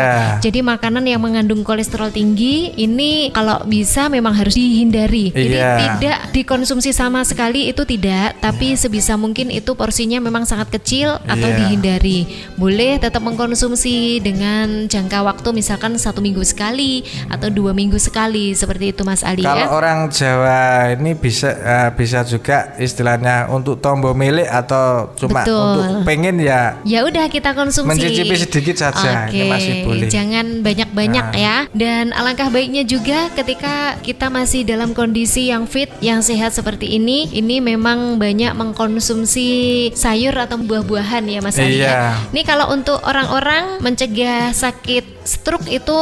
Speaker 2: Jadi makanan yang mengandung kolesterol tinggi ini kalau bisa memang harus dihindari. Jadi tidak dikonsumsi sama sekali itu tidak, tapi sebisa mungkin itu porsinya memang sangat kecil atau dihindari. Boleh tetap mengkonsumsi dengan jangka waktu misalkan 1 minggu sekali atau 2 minggu sekali, seperti itu Mas Ali.
Speaker 3: Kalau orang Jawa ini bisa juga istilahnya untuk tombo milik atau cuma untuk pengen ya
Speaker 2: udah kita konsumsi,
Speaker 3: mencicipi sedikit saja. Ini masih boleh, jangan
Speaker 2: banyak-banyak ya. Dan alangkah baiknya juga ketika kita masih dalam kondisi yang fit, yang sehat seperti ini memang banyak mengkonsumsi sayur atau buah-buahan ya Mas Ali. Ini kalau untuk orang-orang mencegah sakit stroke itu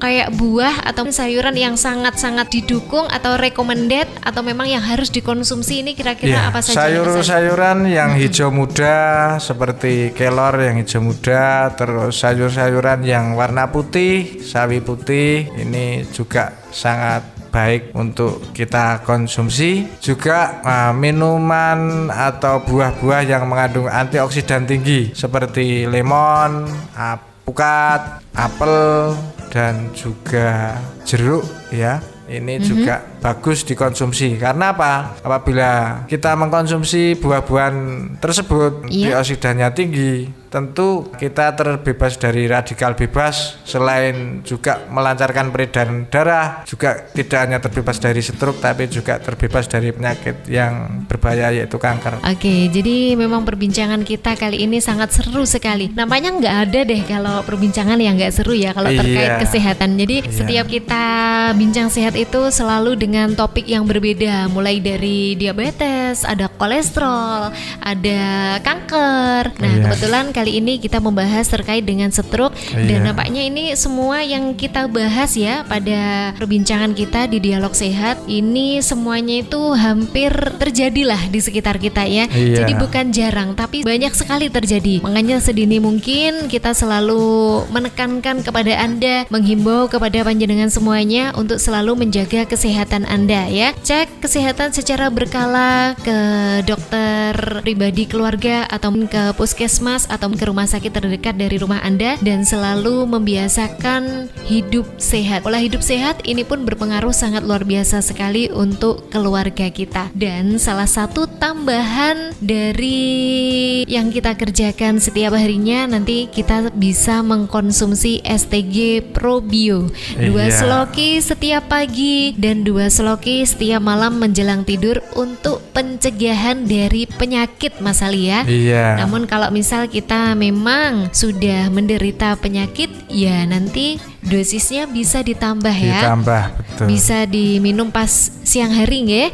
Speaker 2: kayak buah atau sayuran yang sangat-sangat didukung atau recommended atau memang yang harus dikonsumsi, ini kira-kira apa saja?
Speaker 3: Sayur-sayuran yang hijau muda seperti kelor yang hijau muda, terus sayur-sayuran yang warna putih, sawi putih, ini juga sangat baik untuk kita konsumsi. Juga minuman atau buah-buah yang mengandung antioksidan tinggi seperti lemon, pukat, apel, dan juga jeruk ya. Ini juga bagus dikonsumsi. Karena apa? Apabila kita mengkonsumsi buah-buahan tersebut antioksidannya tinggi, tentu kita terbebas dari radikal bebas. Selain juga melancarkan peredaran darah, juga tidak hanya terbebas dari stroke, tapi juga terbebas dari penyakit yang berbahaya yaitu kanker.
Speaker 2: Oke, jadi memang perbincangan kita kali ini sangat seru sekali. Nampaknya nggak ada deh kalau perbincangan yang nggak seru ya kalau terkait kesehatan. Jadi setiap kita bincang sehat itu selalu dengan topik yang berbeda, mulai dari diabetes, ada kolesterol, ada kanker. Nah, kebetulan kali ini kita membahas terkait dengan stroke, dan nampaknya ini semua yang kita bahas ya pada perbincangan kita di Dialog Sehat ini semuanya itu hampir terjadilah di sekitar kita ya. Jadi bukan jarang, tapi banyak sekali terjadi. Makanya sedini mungkin kita selalu menekankan kepada Anda, menghimbau kepada panjenengan semuanya untuk selalu menjaga kesehatan Anda ya. Cek kesehatan secara berkala ke dokter pribadi keluarga atau ke puskesmas atau ke rumah sakit terdekat dari rumah Anda, dan selalu membiasakan hidup sehat. Pola hidup sehat ini pun berpengaruh sangat luar biasa sekali untuk keluarga kita. Dan salah satu tambahan dari yang kita kerjakan setiap harinya, nanti kita bisa mengkonsumsi STG Probio 2 sloki setiap pagi dan 2 sloki setiap malam menjelang tidur untuk pencegahan dari penyakit Mas Ali ya. Namun kalau misal kita memang sudah menderita penyakit, ya nanti dosisnya bisa ditambah ya.
Speaker 3: Betul.
Speaker 2: Bisa diminum pas siang hari nggih.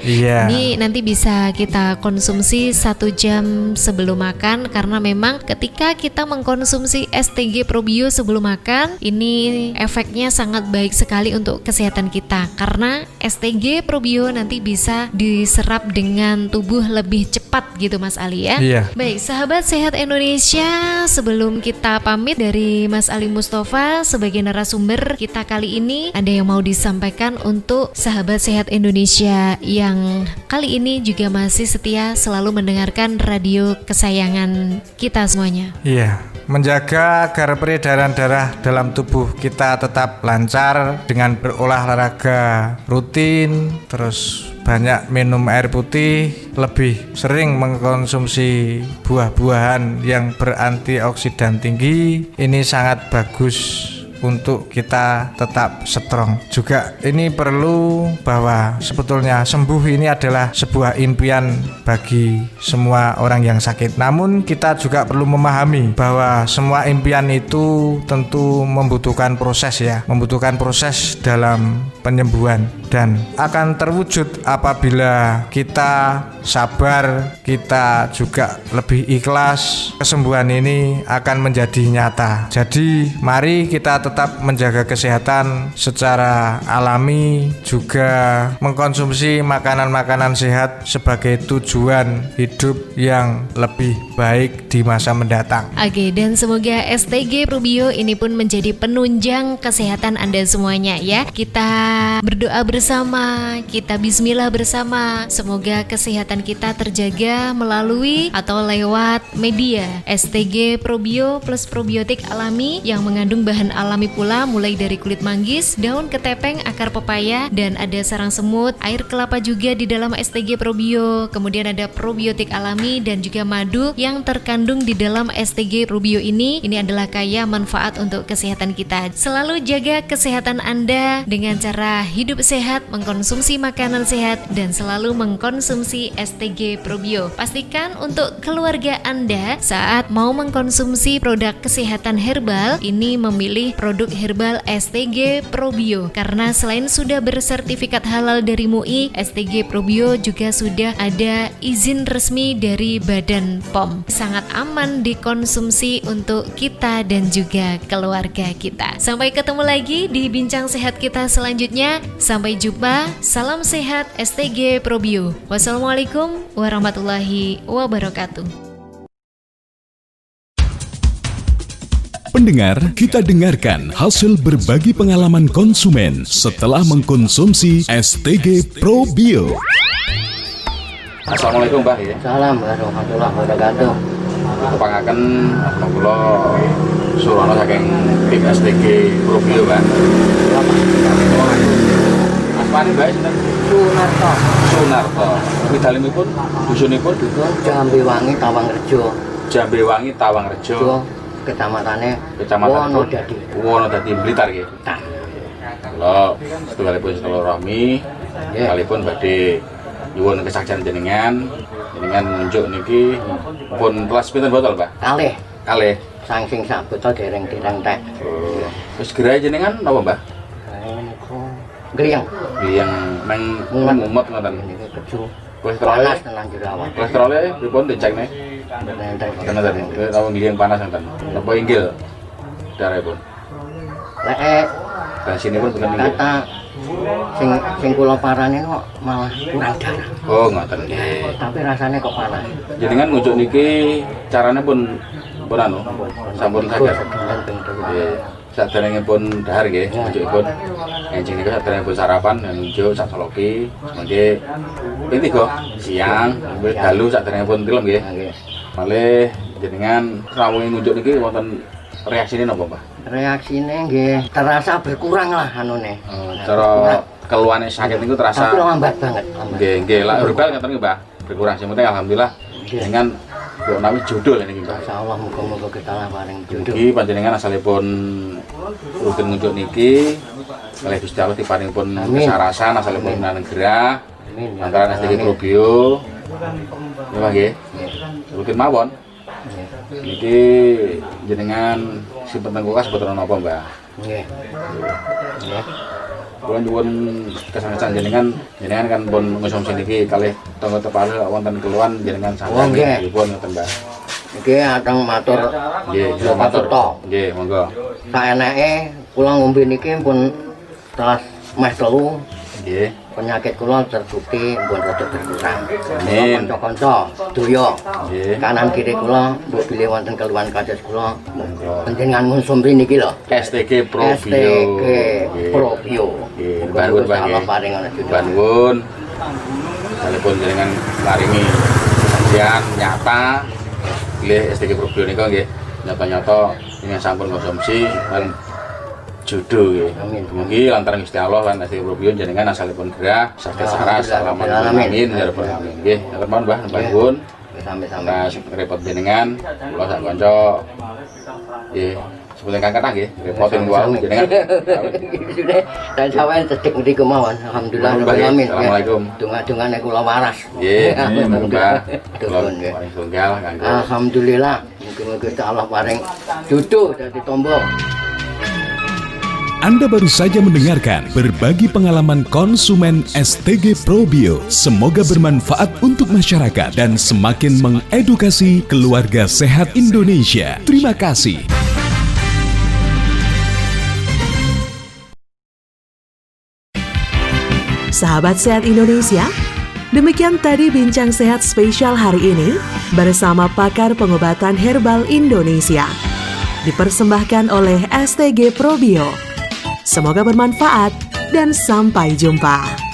Speaker 2: Ini nanti bisa kita konsumsi 1 jam sebelum makan, karena memang ketika kita mengkonsumsi STG Probio sebelum makan, ini efeknya sangat baik sekali untuk kesehatan kita, karena STG Probio nanti bisa diserap dengan tubuh lebih cepat gitu Mas Ali ya. Baik, sahabat sehat Indonesia, sebelum kita pamit dari Mas Ali Mustafa sebagai narasumber kita kali ini, ada yang mau disampaikan untuk sahabat sehat Indonesia yang kali ini juga masih setia selalu mendengarkan radio kesayangan kita semuanya?
Speaker 3: Menjaga agar peredaran darah dalam tubuh kita tetap lancar dengan berolahraga rutin, terus banyak minum air putih, lebih sering mengkonsumsi buah-buahan yang berantioksidan tinggi. Ini sangat bagus untuk kita tetap strong. Juga ini perlu bahwa sebetulnya sembuh ini adalah sebuah impian bagi semua orang yang sakit. Namun kita juga perlu memahami bahwa semua impian itu tentu membutuhkan proses ya, membutuhkan proses dalam penyembuhan. dan akan terwujud apabila kita sabar, kita juga lebih ikhlas. Kesembuhan ini akan menjadi nyata. Jadi mari kita tetap menjaga kesehatan secara alami, juga mengkonsumsi makanan-makanan sehat sebagai tujuan hidup yang lebih baik di masa mendatang.
Speaker 2: Oke, dan semoga STG Probio ini pun menjadi penunjang kesehatan Anda semuanya ya. Kita berdoa bersama, kita bismillah bersama. Semoga kesehatan kita terjaga melalui atau lewat media STG Probio plus probiotik alami yang mengandung bahan alami pula, mulai dari kulit manggis, daun ketepeng, akar pepaya, dan ada sarang semut, air kelapa juga di dalam STG Probio. Kemudian ada probiotik alami dan juga madu yang terkandung di dalam STG Probio ini adalah kaya manfaat untuk kesehatan kita. Selalu jaga kesehatan Anda dengan cara hidup sehat, mengkonsumsi makanan sehat, dan selalu mengkonsumsi STG Probio. Pastikan untuk keluarga Anda saat mau mengkonsumsi produk kesehatan herbal ini memilih produk herbal STG Probio, karena selain sudah bersertifikat halal dari MUI, STG Probio juga sudah ada izin resmi dari Badan POM. Sangat aman dikonsumsi untuk kita dan juga keluarga kita. Sampai ketemu lagi di bincang sehat kita selanjutnya. Sampai jumpa. Salam sehat STG Probio. Wassalamualaikum warahmatullahi wabarakatuh.
Speaker 6: Pendengar, kita dengarkan hasil berbagi pengalaman konsumen setelah mengkonsumsi STG Probio.
Speaker 10: Assalamualaikum Mbah ya.
Speaker 12: Salam warahmatullahi wabarakatuh.
Speaker 10: Kepangaken kula Surono saking tim STG Probio Mbah. Asmane Mbah sinten?
Speaker 12: Sunarto.
Speaker 10: Sunarto. Widalimipun dusunipun
Speaker 12: Jambewangi Tawangrejo.
Speaker 10: Jambewangi Tawangrejo.
Speaker 12: Kecamatannya
Speaker 10: Wonodadi Blitar nggih. Kula setunggalipun silaturahmi kalipun badhe nyuwun kesaktian jenengan nunjuk niki pun kelas pinten botol, Pak? Kalih.
Speaker 12: Saking sak botol dereng-dereng tek.
Speaker 10: Wis gerai jenengan napa, Mbah?
Speaker 12: Griyang
Speaker 10: nang mumet ngoten. Kolesterolnya
Speaker 12: tenan jerawat.
Speaker 10: Kolesterolnya pripun dicekne? Tenan. Tahu nggih panas ngoten. Napa inggil darahipun?
Speaker 12: Lek
Speaker 10: tensinipun pun nggih.
Speaker 12: Kata sing kula parane kok malah kurang darah.
Speaker 10: Oh, ngoten nggih.
Speaker 12: Tapi rasanya kok panas.
Speaker 10: Jenengan ngunjuk niki carane pun anu sampun saged. Nggih. Saderengipun dahar nggih, ngunjukipun enjing niku saderengipun sarapan ngunjuk sak soloki, mengke ping 3 siang, wis dalu saderengipun tilem nggih. Malih jenengan rawuhe ngunjuk niki wonten reaksine napa, Pak?
Speaker 12: Reaksine nggih terasa berkurang lah anune.
Speaker 10: Cara keluhane sakit niku terasa.
Speaker 12: Tapi lambat banget.
Speaker 10: Nggih, lak herbal ngoten nggih, Mbah. Berkurang sing penting alhamdulillah. Jenengan kok nawi judul ini Mbah.
Speaker 12: Insyaallah muga-muga kita lah paring judul.
Speaker 10: Iki panjenengan asalipun rutin ngunjuk niki kalih Gusti Allah diparingipun kesarasan asalipun menawi gerah. Antara STG Probio. Ya nggih. Rutin mawon. Niki jenengan simpen teng kulkas boten napa, Mbah?
Speaker 12: Nggih. Nggih.
Speaker 10: Kula nyuwun kesanggasan jenengan kan pun ngonsumsi niki kalih tangga tepal wonten keluhan jenengan sanget pripun ngoten, Mbah.
Speaker 12: Niki ateng matur.
Speaker 10: Nggih, matur to. Nggih, monggo.
Speaker 12: Saeneke kula ngombe niki pun telas meh telu.
Speaker 10: Nggih.
Speaker 12: Penyakit kula terbukti pun rada berkurang.
Speaker 10: Amin.
Speaker 12: Kanca-kanca doya.
Speaker 10: Nggih.
Speaker 12: Kanan kiri kula mbok bilih wonten keluhan kados kula. Panjenengan ngonsumsi niki lho.
Speaker 10: STG Probio.
Speaker 12: STG Probio.
Speaker 10: Nggih, bangun
Speaker 12: Allah paring ana judul.
Speaker 10: Bangun. Salepun jenengan paringi kesaksian nyata bilih STG Probio nika nggih nyata-nyata dengan sampun konsumsi lan jodoh nggih. Mugi lantaran Gusti Allah lan STG Probio jenengan asalipun gerah saged saras salaman amin ya rabbal alamin. Nggih, ngatur nuwun Mbah bangun. Sampai-sampai repot jenengan kula sak kanca nggih sebelum kang kathah nggih repotin kula jenengan.
Speaker 12: Sudah dan sampeyan cedhek mriku mawon. Alhamdulillah rabbil alamin.
Speaker 10: Assalamualaikum.
Speaker 12: Donga-dongane kula waras.
Speaker 10: Nggih, Mbah. Kula paring tunggal kanggo.
Speaker 12: Alhamdulillah. Mugi-mugi Allah paring dudu dadi tombo.
Speaker 6: Anda baru saja mendengarkan berbagi pengalaman konsumen STG Probio. Semoga bermanfaat untuk masyarakat dan semakin mengedukasi keluarga sehat Indonesia. Terima kasih.
Speaker 1: Sahabat Sehat Indonesia, demikian tadi Bincang Sehat spesial hari ini bersama pakar pengobatan herbal Indonesia. Dipersembahkan oleh STG Probio. Semoga bermanfaat dan sampai jumpa.